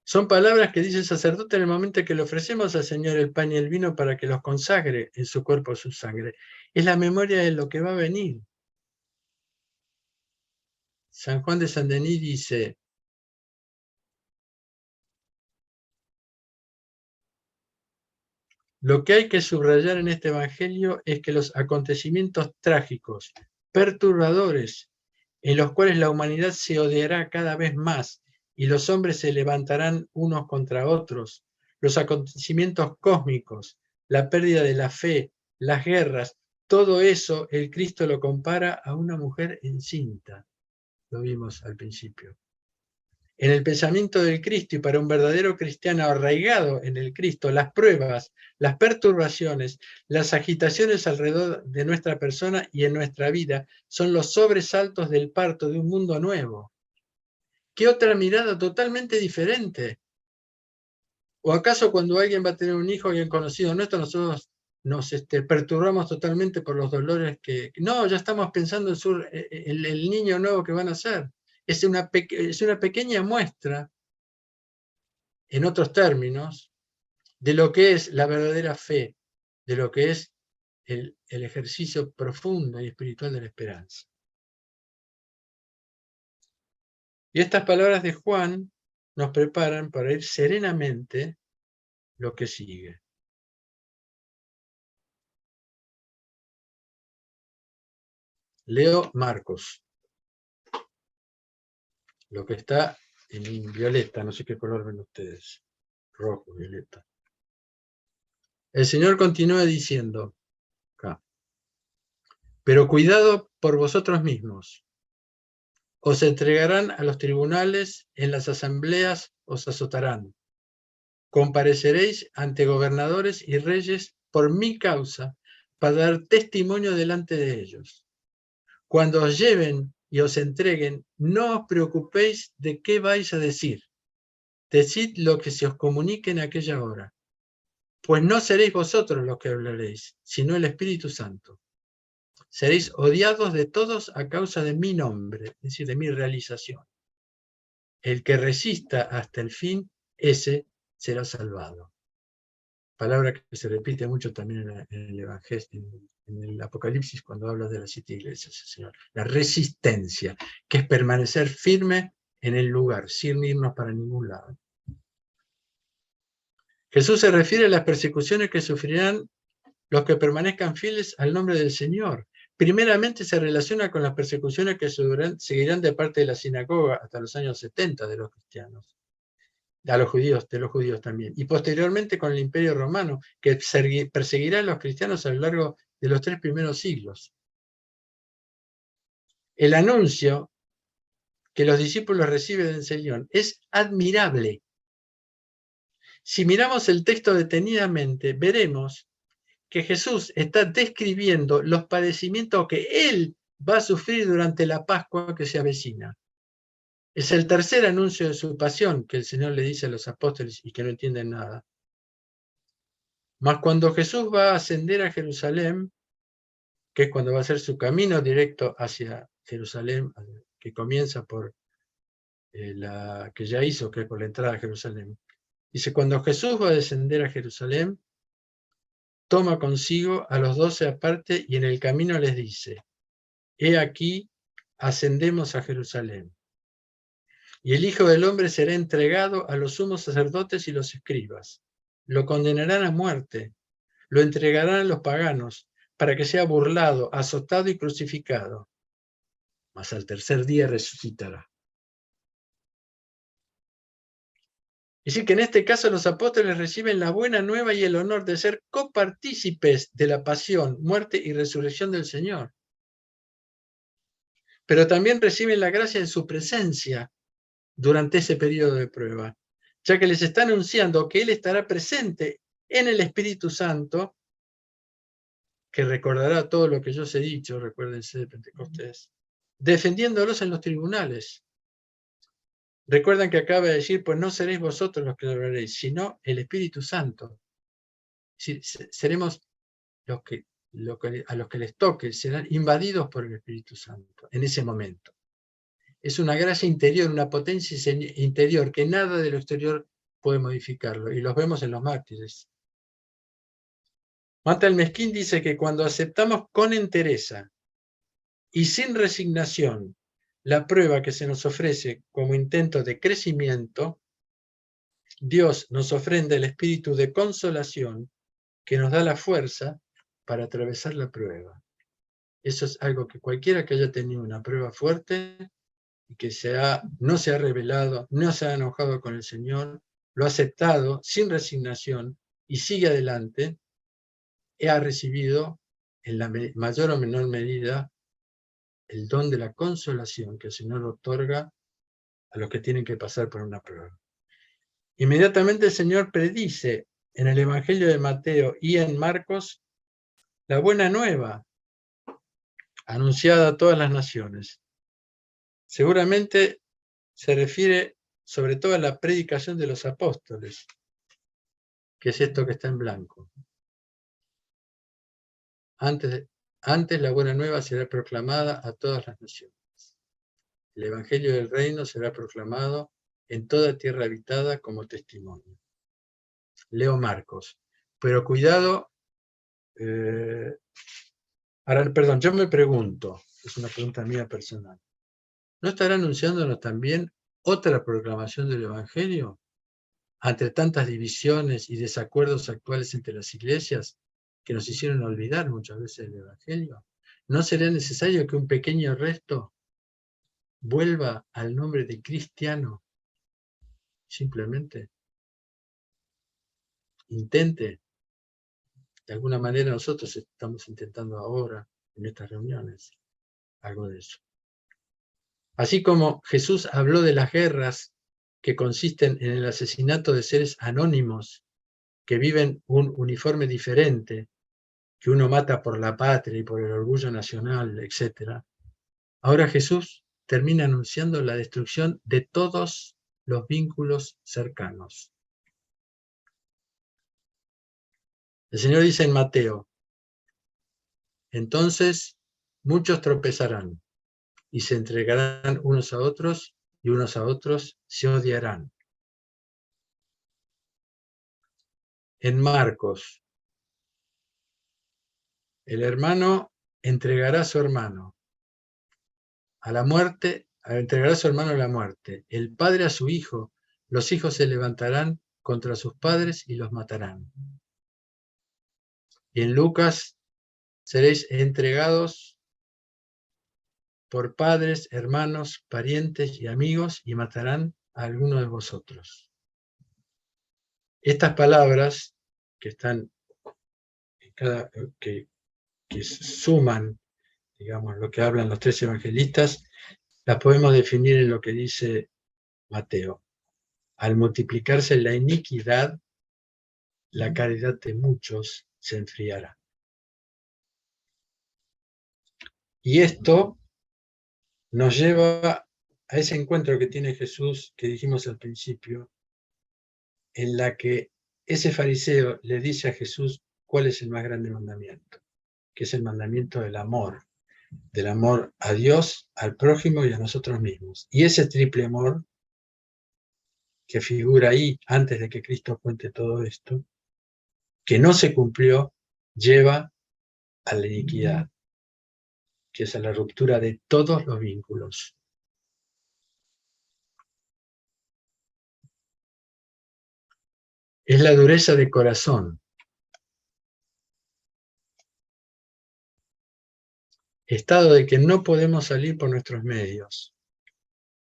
Son palabras que dice el sacerdote en el momento en que le ofrecemos al Señor el pan y el vino para que los consagre en su cuerpo o su sangre. Es la memoria de lo que va a venir. San Juan de Saint-Denis dice: lo que hay que subrayar en este evangelio es que los acontecimientos trágicos, perturbadores, en los cuales la humanidad se odiará cada vez más y los hombres se levantarán unos contra otros, los acontecimientos cósmicos, la pérdida de la fe, las guerras, todo eso el Cristo lo compara a una mujer encinta. Lo vimos al principio. En el pensamiento del Cristo y para un verdadero cristiano arraigado en el Cristo, las pruebas, las perturbaciones, las agitaciones alrededor de nuestra persona y en nuestra vida son los sobresaltos del parto de un mundo nuevo. ¿Qué otra mirada totalmente diferente? ¿O acaso cuando alguien va a tener un hijo, alguien conocido nuestro, nosotros nos perturbamos totalmente por los dolores que... No, ya estamos pensando en el niño nuevo que van a ser. Es una pequeña muestra, en otros términos, de lo que es la verdadera fe, de lo que es el ejercicio profundo y espiritual de la esperanza. Y estas palabras de Juan nos preparan para ir serenamente lo que sigue. Leo Marcos, lo que está en violeta, no sé qué color ven ustedes, rojo, violeta. El Señor continúa diciendo, acá, pero cuidado por vosotros mismos. Os entregarán a los tribunales, en las asambleas os azotarán. Compareceréis ante gobernadores y reyes por mi causa, para dar testimonio delante de ellos. Cuando os lleven y os entreguen, no os preocupéis de qué vais a decir. Decid lo que se os comunique en aquella hora. Pues no seréis vosotros los que hablaréis, sino el Espíritu Santo. Seréis odiados de todos a causa de mi nombre, es decir, de mi realización. El que resista hasta el fin, ese será salvado. Palabra que se repite mucho también en el Evangelio, en el Apocalipsis, cuando habla de las 7 iglesias, Señor. La resistencia, que es permanecer firme en el lugar, sin irnos para ningún lado. Jesús se refiere a las persecuciones que sufrirán los que permanezcan fieles al nombre del Señor. Primeramente se relaciona con las persecuciones que seguirán de parte de la sinagoga hasta los años 70 de los cristianos. De los judíos también. Y posteriormente con el Imperio Romano, que perseguirá a los cristianos a lo largo de los 3 primeros siglos. El anuncio que los discípulos reciben del Señor es admirable. Si miramos el texto detenidamente, veremos que Jesús está describiendo los padecimientos que Él va a sufrir durante la Pascua que se avecina. Es el tercer anuncio de su pasión que el Señor le dice a los apóstoles y que no entienden nada. Mas cuando Jesús va a ascender a Jerusalén, que es cuando va a hacer su camino directo hacia Jerusalén, que comienza por la que ya hizo, que es por la entrada a Jerusalén. Dice, cuando Jesús va a descender a Jerusalén, toma consigo a los 12 aparte y en el camino les dice, he aquí, ascendemos a Jerusalén. Y el Hijo del Hombre será entregado a los sumos sacerdotes y los escribas. Lo condenarán a muerte, lo entregarán a los paganos, para que sea burlado, azotado y crucificado. Mas al tercer día resucitará. Es decir, que en este caso los apóstoles reciben la buena nueva y el honor de ser copartícipes de la pasión, muerte y resurrección del Señor. Pero también reciben la gracia de su presencia durante ese periodo de prueba, ya que les está anunciando que Él estará presente en el Espíritu Santo, que recordará todo lo que yo os he dicho, recuérdense de Pentecostés, defendiéndolos en los tribunales. Recuerdan que acaba de decir, pues no seréis vosotros los que lo hablaréis, sino el Espíritu Santo. Es decir, seremos a los que les toque, serán invadidos por el Espíritu Santo en ese momento. Es una gracia interior, una potencia interior, que nada de lo exterior puede modificarlo, y los vemos en los mártires. Mata el Mezquín dice que cuando aceptamos con entereza y sin resignación la prueba que se nos ofrece como intento de crecimiento, Dios nos ofrenda el espíritu de consolación que nos da la fuerza para atravesar la prueba. Eso es algo que cualquiera que haya tenido una prueba fuerte y que no se ha rebelado, no se ha enojado con el Señor, lo ha aceptado sin resignación y sigue adelante, ha recibido en la mayor o menor medida el don de la consolación que el Señor otorga a los que tienen que pasar por una prueba. Inmediatamente el Señor predice en el Evangelio de Mateo y en Marcos la buena nueva, anunciada a todas las naciones. Seguramente se refiere sobre todo a la predicación de los apóstoles, que es esto que está en blanco. Antes la buena nueva será proclamada a todas las naciones. El Evangelio del Reino será proclamado en toda tierra habitada como testimonio. Leo Marcos. Pero cuidado, ahora, perdón, yo me pregunto, es una pregunta mía personal, ¿no estará anunciándonos también otra proclamación del Evangelio? Ante tantas divisiones y desacuerdos actuales entre las iglesias que nos hicieron olvidar muchas veces el Evangelio, ¿no sería necesario que un pequeño resto vuelva al nombre de cristiano? Simplemente intente. De alguna manera nosotros estamos intentando ahora, en estas reuniones, algo de eso. Así como Jesús habló de las guerras que consisten en el asesinato de seres anónimos que viven un uniforme diferente, que uno mata por la patria y por el orgullo nacional, etc. Ahora Jesús termina anunciando la destrucción de todos los vínculos cercanos. El Señor dice en Mateo, entonces muchos tropezarán y se entregarán unos a otros y unos a otros se odiarán. En Marcos, el hermano entregará a su hermano a la muerte, entregará a su hermano a la muerte, el padre a su hijo, los hijos se levantarán contra sus padres y los matarán. Y en Lucas, seréis entregados por padres, hermanos, parientes y amigos y matarán a alguno de vosotros. Estas palabras que están que suman, digamos, lo que hablan los tres evangelistas, las podemos definir en lo que dice Mateo. Al multiplicarse la iniquidad, la caridad de muchos se enfriará. Y esto nos lleva a ese encuentro que tiene Jesús, que dijimos al principio, en la que ese fariseo le dice a Jesús cuál es el más grande mandamiento, que es el mandamiento del amor a Dios, al prójimo y a nosotros mismos. Y ese triple amor que figura ahí antes de que Cristo cuente todo esto, que no se cumplió, lleva a la iniquidad, que es a la ruptura de todos los vínculos. Es la dureza de corazón. Estado de que no podemos salir por nuestros medios,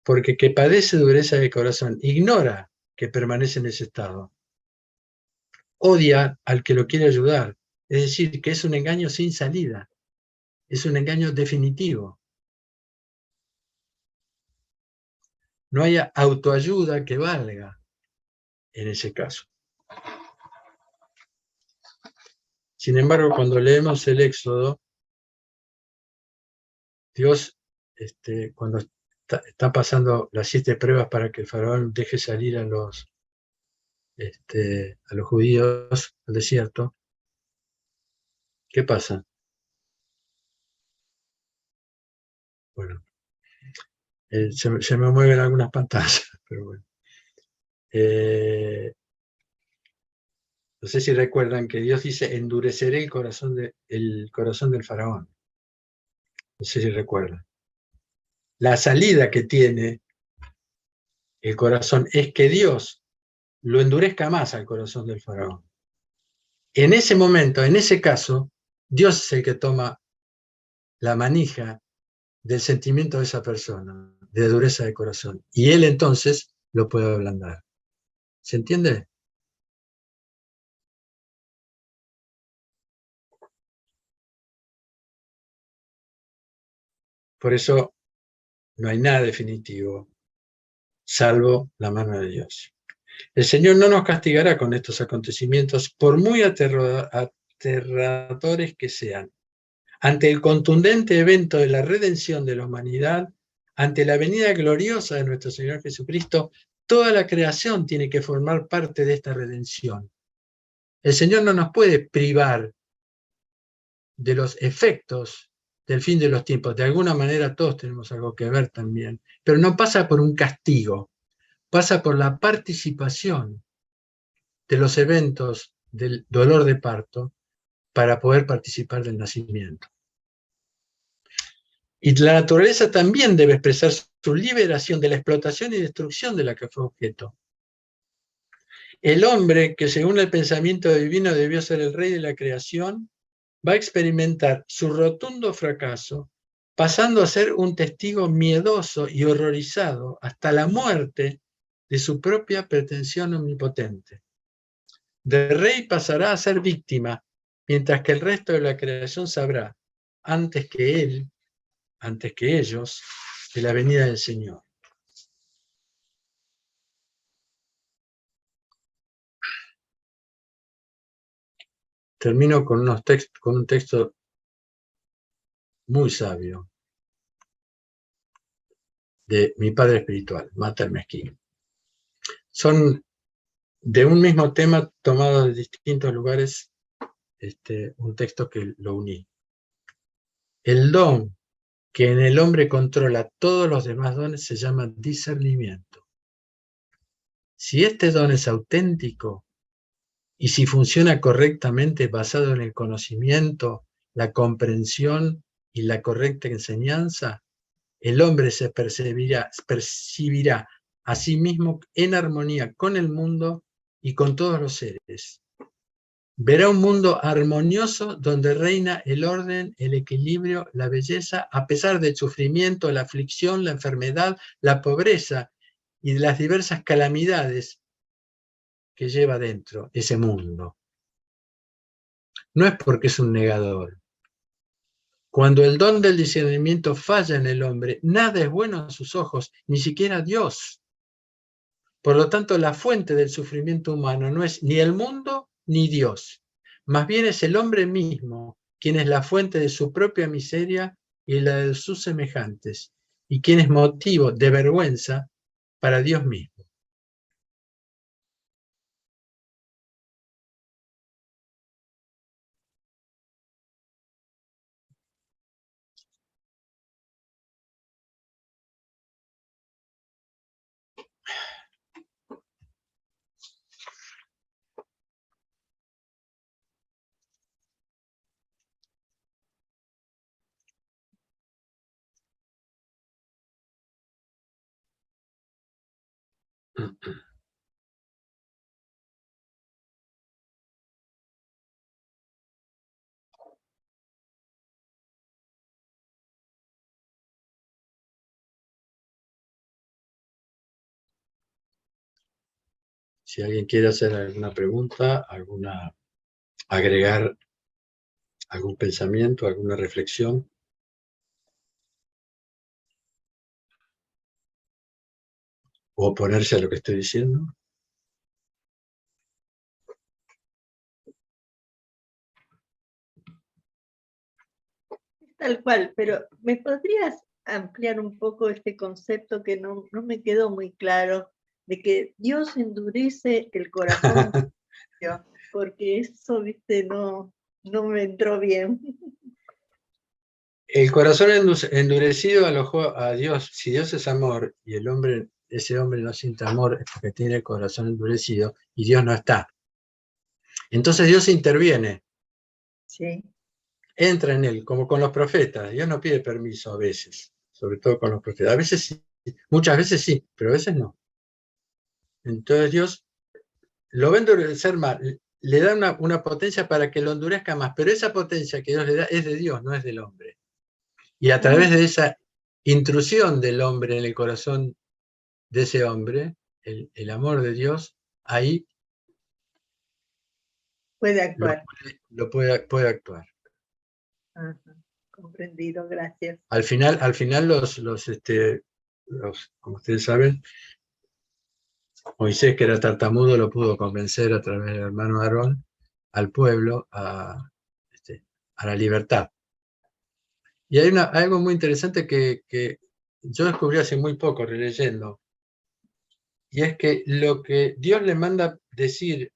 porque que padece dureza de corazón ignora que permanece en ese estado. Odia al que lo quiere ayudar, es decir, que es un engaño sin salida, es un engaño definitivo. No hay autoayuda que valga en ese caso. Sin embargo, cuando leemos el Éxodo, Dios, cuando está pasando las 7 pruebas para que el faraón deje salir a los judíos al desierto, ¿qué pasa? Bueno, se me mueven algunas pantallas, pero bueno. No sé si recuerdan que Dios dice, endureceré el corazón del faraón. No sé si recuerdan. La salida que tiene el corazón es que Dios lo endurezca más al corazón del faraón. En ese momento, en ese caso, Dios es el que toma la manija del sentimiento de esa persona, de dureza de corazón. Y él entonces lo puede ablandar. ¿Se entiende? Por eso no hay nada definitivo. salvo la mano de Dios. El Señor no nos castigará con estos acontecimientos, por muy aterradores que sean. Ante el contundente evento de la redención de la humanidad, ante la venida gloriosa de nuestro Señor Jesucristo, toda la creación tiene que formar parte de esta redención. El Señor no nos puede privar de los efectos del fin de los tiempos. De alguna manera todos tenemos algo que ver también, pero no pasa por un castigo, pasa por la participación de los eventos del dolor de parto para poder participar del nacimiento. Y la naturaleza también debe expresar su liberación de la explotación y destrucción de la que fue objeto. El hombre, que según el pensamiento divino debió ser el rey de la creación, va a experimentar su rotundo fracaso, pasando a ser un testigo miedoso y horrorizado hasta la muerte de su propia pretensión omnipotente. De rey pasará a ser víctima, mientras que el resto de la creación sabrá, antes que él, antes que ellos, de la venida del Señor. Termino con un texto muy sabio de mi padre espiritual, Mater Mezquín. Son de un mismo tema tomado de distintos lugares, un texto que lo uní. El don que en el hombre controla todos los demás dones se llama discernimiento. Si este don es auténtico y si funciona correctamente basado en el conocimiento, la comprensión y la correcta enseñanza, el hombre se percibirá a sí mismo en armonía con el mundo y con todos los seres. Verá un mundo armonioso donde reina el orden, el equilibrio, la belleza, a pesar del sufrimiento, la aflicción, la enfermedad, la pobreza y de las diversas calamidades que lleva dentro ese mundo. No es porque es un negador. Cuando el don del discernimiento falla en el hombre, nada es bueno a sus ojos, ni siquiera Dios. Por lo tanto, la fuente del sufrimiento humano no es ni el mundo ni Dios. Más bien es el hombre mismo, quien es la fuente de su propia miseria y la de sus semejantes, y quien es motivo de vergüenza para Dios mismo. Si alguien quiere hacer alguna pregunta, agregar algún pensamiento, alguna reflexión. O oponerse a lo que estoy diciendo. Tal cual, pero ¿me podrías ampliar un poco este concepto que no me quedó muy claro, de que Dios endurece el corazón? Porque eso, viste, no me entró bien. El corazón endurecido alojó a Dios. Si Dios es amor y ese hombre no siente amor, es porque tiene el corazón endurecido y Dios no está. Entonces Dios interviene. Sí. Entra en él, como con los profetas. Dios no pide permiso a veces, sobre todo con los profetas. A veces sí, muchas veces sí, pero a veces no. Entonces Dios lo va a endurecer más, le da una potencia para que lo endurezca más, pero esa potencia que Dios le da es de Dios, no es del hombre. Y a través de esa intrusión del hombre en el corazón de ese hombre, el amor de Dios, ahí puede actuar. Puede actuar. Ajá, comprendido, gracias. Al final como ustedes saben, Moisés, que era tartamudo, lo pudo convencer a través del hermano Aarón al pueblo a la libertad. Y hay algo muy interesante que yo descubrí hace muy poco releyendo, y es que lo que Dios le manda decir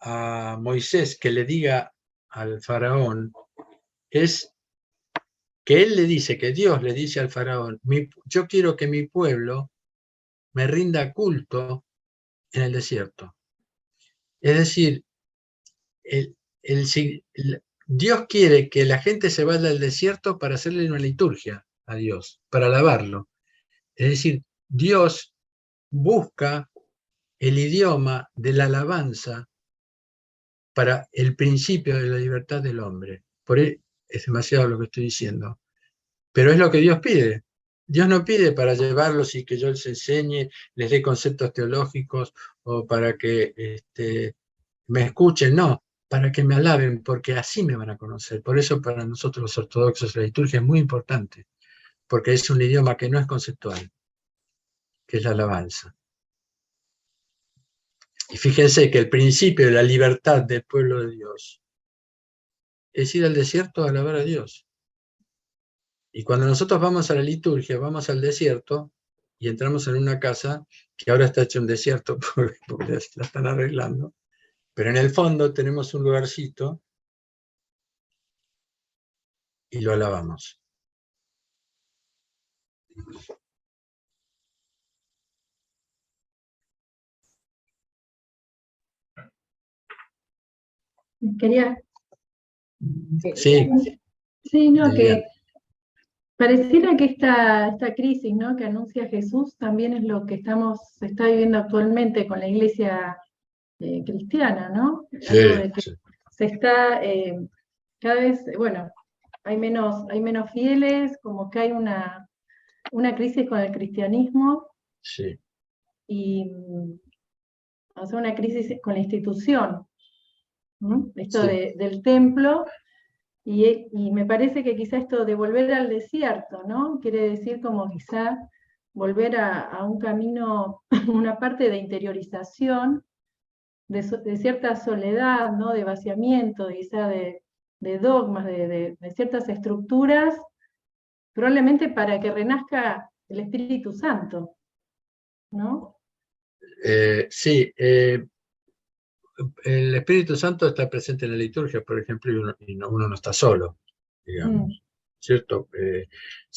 a Moisés que le diga al faraón es que él le dice, que Dios le dice al faraón, yo quiero que mi pueblo me rinda culto en el desierto. Es decir, Dios quiere que la gente se vaya al desierto para hacerle una liturgia a Dios, para alabarlo. Es decir, Dios busca el idioma de la alabanza para el principio de la libertad del hombre. Por ahí es demasiado lo que estoy diciendo, pero es lo que Dios pide. Dios no pide para llevarlos y que yo les enseñe, les dé conceptos teológicos o para que me escuchen, no, para que me alaben, porque así me van a conocer. Por eso para nosotros los ortodoxos la liturgia es muy importante, porque es un idioma que no es conceptual, que es la alabanza. Y fíjense que el principio de la libertad del pueblo de Dios es ir al desierto a alabar a Dios. Y cuando nosotros vamos a la liturgia, vamos al desierto y entramos en una casa que ahora está hecho un desierto porque la están arreglando, pero en el fondo tenemos un lugarcito y lo alabamos. Quería... Sí. Sí, no, Liliana. que pareciera que esta crisis, ¿no?, que anuncia Jesús también es lo que se está viviendo actualmente con la iglesia cristiana, ¿no? Sí, Algo de que sí. se está cada vez, bueno, hay menos fieles, como que hay una crisis con el cristianismo Sí. y o sea, una crisis con la institución, ¿no? Esto Sí. del templo. Y me parece que quizá esto de volver al desierto, ¿no? Quiere decir como quizá volver a un camino, una parte de interiorización, de cierta soledad, ¿no? De vaciamiento, quizá de dogmas, de ciertas estructuras, probablemente para que renazca el Espíritu Santo, ¿no? Sí, el Espíritu Santo está presente en la liturgia, por ejemplo, y uno no está solo, digamos, ¿cierto?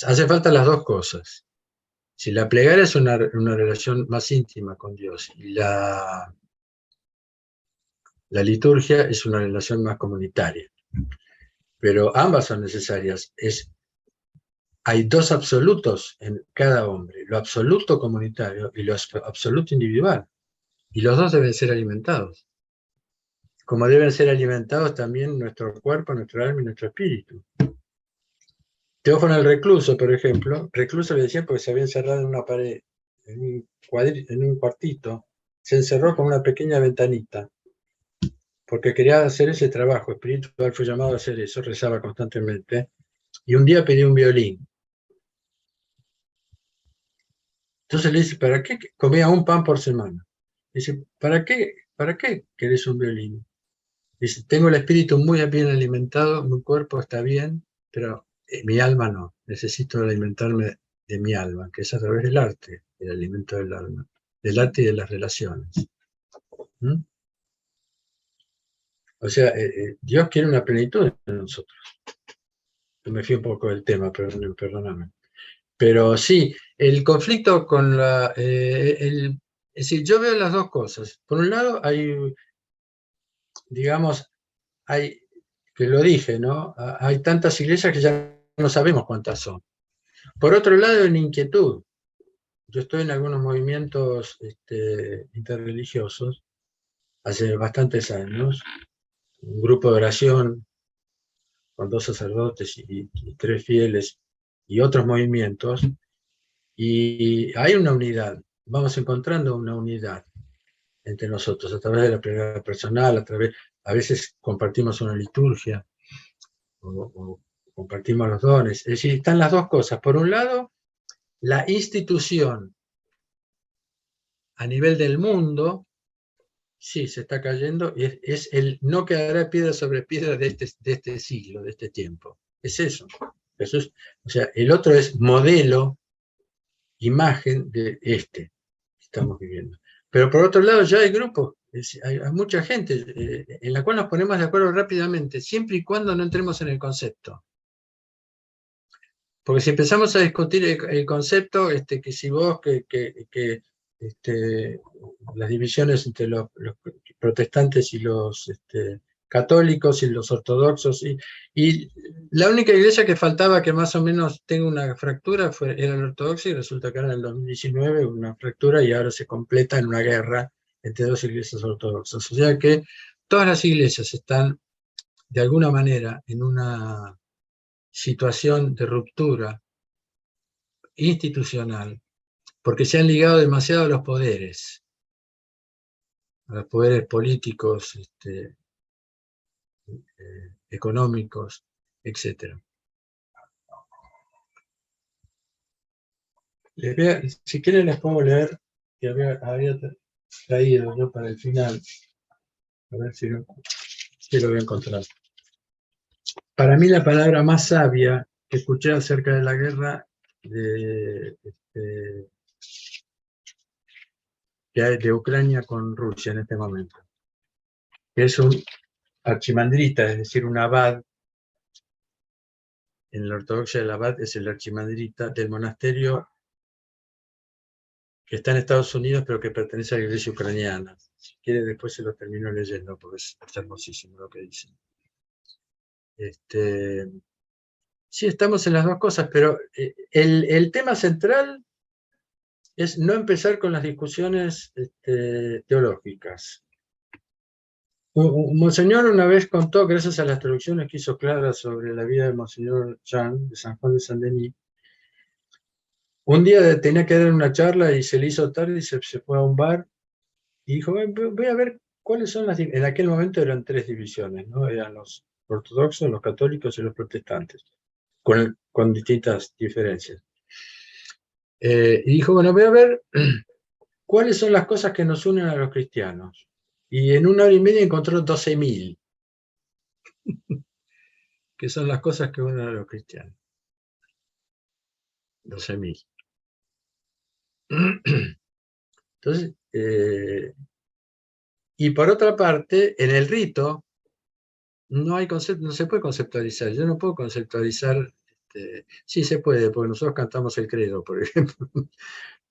Hace falta las dos cosas. Si la plegaria es una relación más íntima con Dios y la liturgia es una relación más comunitaria, pero ambas son necesarias. Hay dos absolutos en cada hombre, lo absoluto comunitario y lo absoluto individual, y los dos deben ser alimentados. Como deben ser alimentados también nuestro cuerpo, nuestro alma y nuestro espíritu. Teófano el recluso, por ejemplo, recluso le decían porque se había encerrado en una pared, en un cuartito, se encerró con una pequeña ventanita, porque quería hacer ese trabajo espiritual, fue llamado a hacer eso, rezaba constantemente, y un día pidió un violín. Entonces le dice, ¿para qué? Comía un pan por semana. Dice, ¿para qué querés un violín? Dice, tengo el espíritu muy bien alimentado, mi cuerpo está bien, pero mi alma no. Necesito alimentarme de mi alma, que es a través del arte, el alimento del alma, del arte y de las relaciones. ¿Mm? O sea, Dios quiere una plenitud en nosotros. Yo me fui un poco del tema, perdóname. Pero sí, el conflicto con es decir, yo veo las dos cosas. Por un lado, digamos, que lo dije, ¿no? Hay tantas iglesias que ya no sabemos cuántas son. Por otro lado, hay una inquietud. Yo estoy en algunos movimientos interreligiosos hace bastantes años, un grupo de oración con 2 sacerdotes y 3 fieles y otros movimientos, y hay una unidad, vamos encontrando una unidad entre nosotros a través de la plegaria personal, a veces compartimos una liturgia o compartimos los dones. Es decir, están las dos cosas. Por un lado, la institución a nivel del mundo, sí, se está cayendo, y es el no quedará piedra sobre piedra de este siglo, de este tiempo. Es eso. Jesús, o sea, el otro es modelo, imagen de este que estamos viviendo. Pero por otro lado ya hay grupos, hay mucha gente en la cual nos ponemos de acuerdo rápidamente, siempre y cuando no entremos en el concepto. Porque si empezamos a discutir el concepto, que si vos, las divisiones entre los protestantes y los católicos y los ortodoxos, y la única iglesia que faltaba que más o menos tenga una fractura era la ortodoxa, y resulta que ahora en el 2019 hubo una fractura y ahora se completa en una guerra entre dos iglesias ortodoxas. O sea que todas las iglesias están de alguna manera en una situación de ruptura institucional, porque se han ligado demasiado a los poderes políticos, económicos, etc. Si quieren les puedo leer, que había traído yo para el final, a ver si lo voy a encontrar. Para mí la palabra más sabia que escuché acerca de la guerra que hay de Ucrania con Rusia en este momento, que es un archimandrita, es decir, un abad. En la ortodoxia el abad es el archimandrita del monasterio que está en Estados Unidos, pero que pertenece a la iglesia ucraniana. Si quiere, después se lo termino leyendo, porque es hermosísimo lo que dice. Sí, estamos en las dos cosas, pero el tema central es no empezar con las discusiones teológicas. Monseñor una vez contó, gracias a las traducciones que hizo claras sobre la vida de Monseñor Jean, de San Juan de Saint-Denis, un día tenía que dar una charla y se le hizo tarde y se fue a un bar y dijo, voy a ver cuáles son las... En aquel momento eran tres divisiones, ¿no? Eran los ortodoxos, los católicos y los protestantes, con distintas diferencias. Y dijo, bueno, voy a ver cuáles son las cosas que nos unen a los cristianos. Y en 1 hora y media encontró 12.000, que son las cosas que unen a los cristianos. 12.000. Entonces, y por otra parte, en el rito no hay concepto, no se puede conceptualizar. Yo no puedo conceptualizar, sí se puede, porque nosotros cantamos el credo, por ejemplo.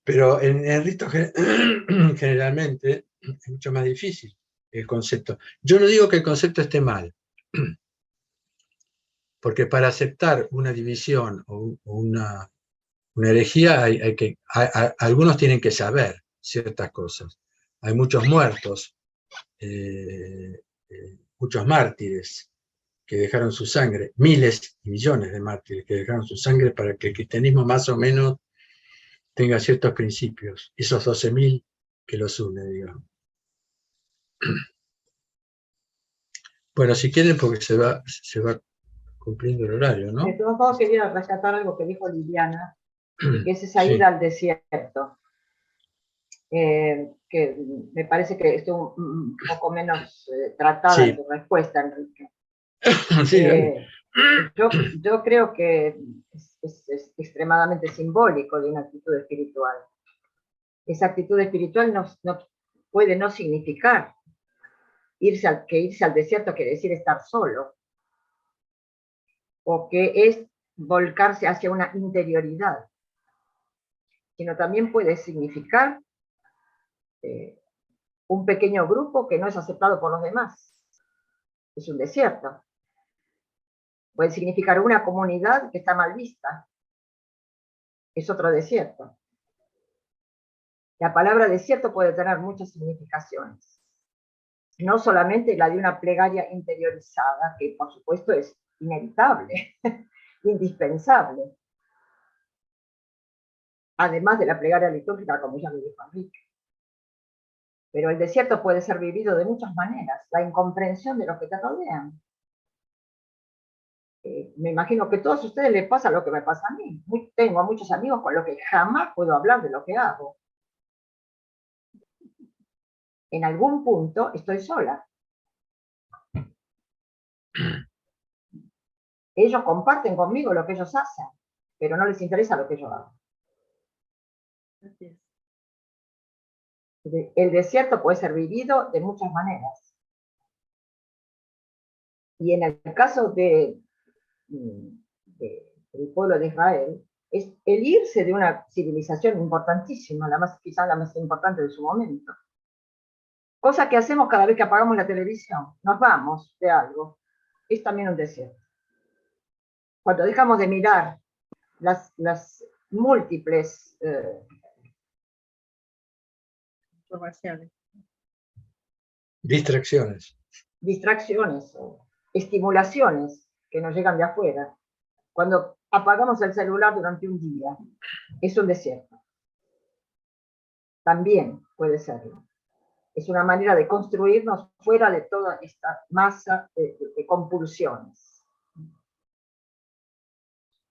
Pero en el rito generalmente es mucho más difícil el concepto. Yo no digo que el concepto esté mal, porque para aceptar una división o una herejía algunos tienen que saber ciertas cosas. Hay muchos muertos, muchos mártires que dejaron su sangre, miles y millones de mártires que dejaron su sangre para que el cristianismo más o menos tenga ciertos principios, esos 12.000 que los une, digamos. Bueno, si quieren, porque se va cumpliendo el horario, ¿no? De todos modos, quería rescatar algo que dijo Liliana, que es esa ida al desierto, que me parece que estuvo un poco menos tratada en tu respuesta, Enrique. Sí, yo creo que es extremadamente simbólico de una actitud espiritual. Esa actitud espiritual no puede no significar irse al desierto quiere decir estar solo, o que es volcarse hacia una interioridad, sino también puede significar un pequeño grupo que no es aceptado por los demás. Es un desierto. Puede significar una comunidad que está mal vista. Es otro desierto. La palabra desierto puede tener muchas significaciones. No solamente la de una plegaria interiorizada, que por supuesto es inevitable, indispensable. Además de la plegaria litúrgica, como ya me dijo Enrique. Pero el desierto puede ser vivido de muchas maneras. La incomprensión de los que te rodean. Me imagino que a todos ustedes les pasa lo que me pasa a mí. Tengo a muchos amigos con los que jamás puedo hablar de lo que hago. en algún punto estoy sola. Ellos comparten conmigo lo que ellos hacen, pero no les interesa lo que yo hago. Así es. El desierto puede ser vivido de muchas maneras. Y en el caso del pueblo de Israel, es el irse de una civilización importantísima, quizás la más importante de su momento. Cosa que hacemos cada vez que apagamos la televisión. Nos vamos de algo. Es también un desierto. Cuando dejamos de mirar las múltiples Informaciones. Distracciones. distracciones o estimulaciones que nos llegan de afuera, cuando apagamos el celular durante un día, es un desierto. También puede serlo. Es una manera de construirnos fuera de toda esta masa de compulsiones.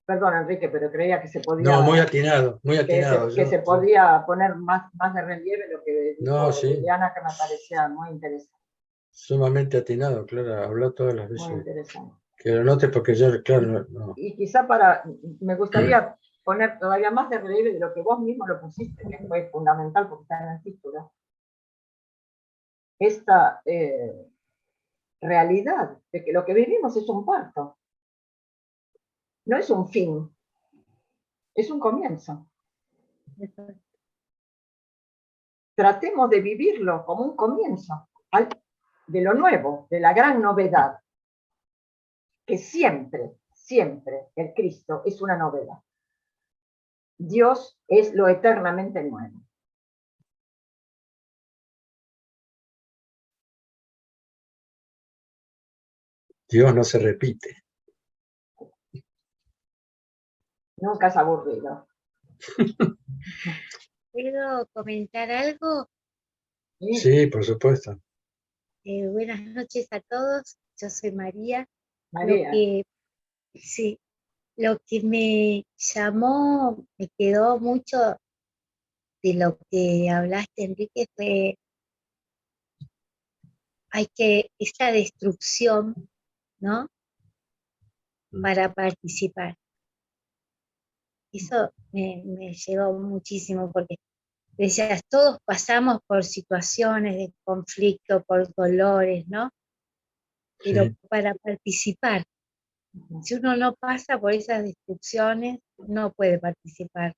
Perdón, Enrique, pero creía que se podía... No, muy atinado, muy atinado. Que se podía poner más de relieve lo que dijo No, sí. Liliana, que me parecía muy interesante. Sumamente atinado, claro, habló todas las veces. Muy interesante. Que lo note porque yo, claro, no. Y quizá me gustaría poner todavía más de relieve de lo que vos mismo lo pusiste, que fue fundamental porque está en el título. Esta realidad de que lo que vivimos es un parto. No es un fin, es un comienzo. Tratemos de vivirlo como un comienzo de lo nuevo, de la gran novedad, que siempre, siempre el Cristo es una novedad. Dios es lo eternamente nuevo. Dios no se repite. Nunca es aburrido. ¿Puedo comentar algo? Sí, por supuesto. Buenas noches a todos, yo soy María. María. Lo que me llamó, me quedó mucho de lo que hablaste, Enrique, fue esta destrucción, ¿no? Para participar. Eso me llegó muchísimo porque decías, todos pasamos por situaciones de conflicto, por dolores, ¿no? Pero Sí. para participar, si uno no pasa por esas destrucciones, no puede participar,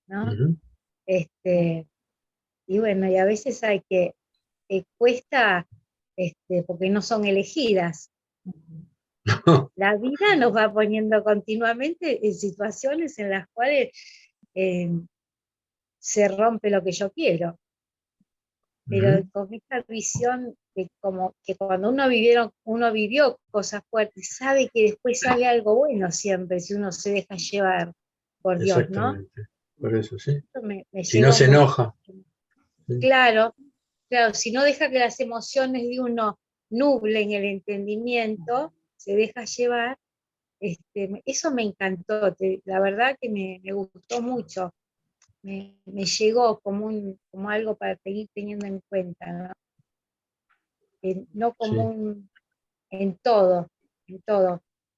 ¿no? Uh-huh. Y bueno, y a veces hay que cuesta, porque no son elegidas. La vida nos va poniendo continuamente en situaciones en las cuales se rompe lo que yo quiero. Pero con esta visión de como que cuando uno vivió cosas fuertes, sabe que después sale algo bueno siempre, si uno se deja llevar por Dios, ¿no? Exactamente, por eso, sí. Me si no se enoja. Sí. Claro, si no deja que las emociones de uno nublen el entendimiento, se deja llevar, eso me encantó, la verdad que me gustó mucho. Me llegó como algo para seguir teniendo en cuenta, ¿no? No como Sí. en todo,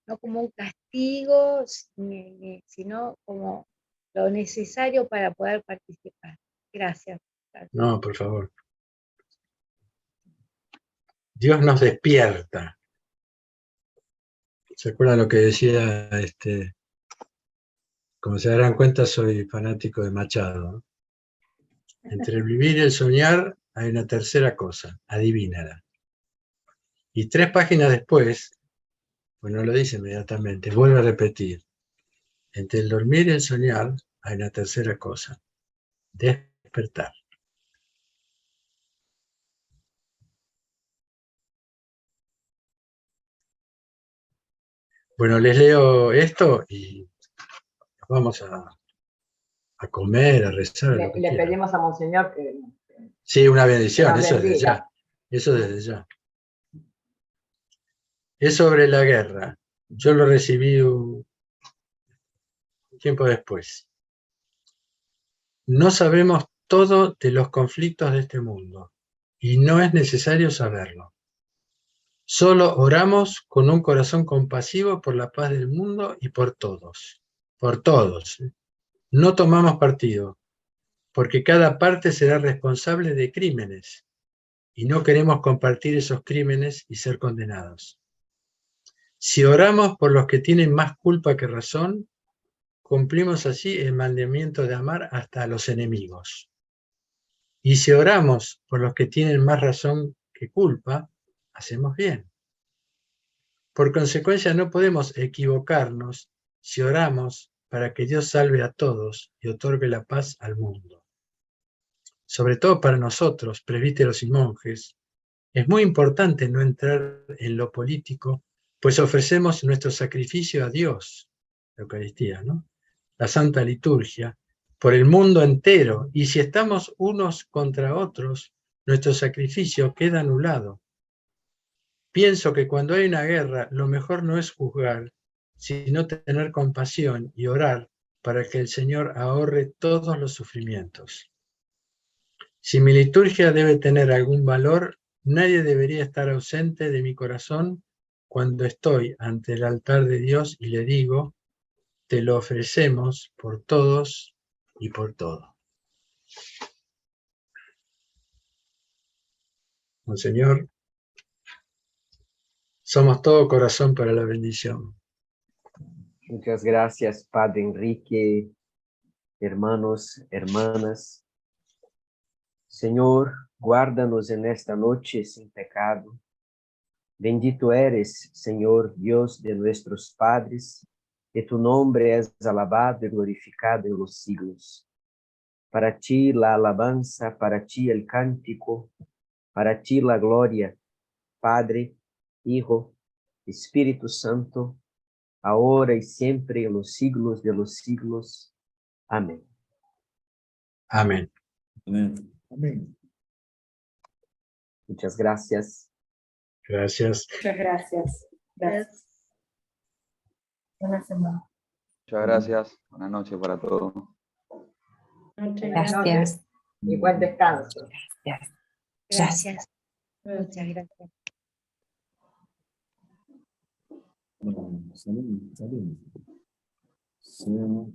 no como un castigo, sino como lo necesario para poder participar. Gracias. No, por favor. Dios nos despierta. ¿Se acuerdan lo que decía Como se darán cuenta, soy fanático de Machado, ¿no? Entre el vivir y el soñar hay una tercera cosa, adivínala. Y 3 páginas después, pues no lo dice inmediatamente, vuelve a repetir. Entre el dormir y el soñar hay una tercera cosa, despertar. Bueno, les leo esto y vamos a comer, a rezar. Le pedimos a Monseñor que... Sí, una bendición, que eso desde ya. Eso desde ya. Es sobre la guerra. Yo lo recibí un tiempo después. No sabemos todo de los conflictos de este mundo. y no es necesario saberlo. Solo oramos con un corazón compasivo por la paz del mundo y por todos. Por todos. No tomamos partido, porque cada parte será responsable de crímenes, y no queremos compartir esos crímenes y ser condenados. Si oramos por los que tienen más culpa que razón, cumplimos así el mandamiento de amar hasta a los enemigos. Y si oramos por los que tienen más razón que culpa, hacemos bien. Por consecuencia, no podemos equivocarnos si oramos para que Dios salve a todos y otorgue la paz al mundo. Sobre todo para nosotros, presbíteros y monjes, es muy importante no entrar en lo político, pues ofrecemos nuestro sacrificio a Dios, la Eucaristía, ¿no? La Santa Liturgia, por el mundo entero, y si estamos unos contra otros, nuestro sacrificio queda anulado. Pienso que cuando hay una guerra, lo mejor no es juzgar, sino tener compasión y orar para que el Señor ahorre todos los sufrimientos. Si mi liturgia debe tener algún valor, nadie debería estar ausente de mi corazón cuando estoy ante el altar de Dios y le digo, te lo ofrecemos por todos y por todo. Monseñor, somos todo corazón para la bendición. Muchas gracias, Padre Enrique, hermanos, hermanas. Señor, guárdanos en esta noche sin pecado. Bendito eres, Señor, Dios de nuestros padres, que tu nombre es alabado y glorificado en los siglos. Para ti la alabanza, para ti el cántico, para ti la gloria, Padre, Hijo, Espíritu Santo, ahora y siempre en los siglos de los siglos. Amén. Amén. Amén. Amén. Muchas gracias. Gracias. Muchas gracias. Gracias. Buena semana. Muchas gracias. Buenas noches para todos. Gracias. Y buen descanso. Gracias. Muchas gracias. Salud. Salud.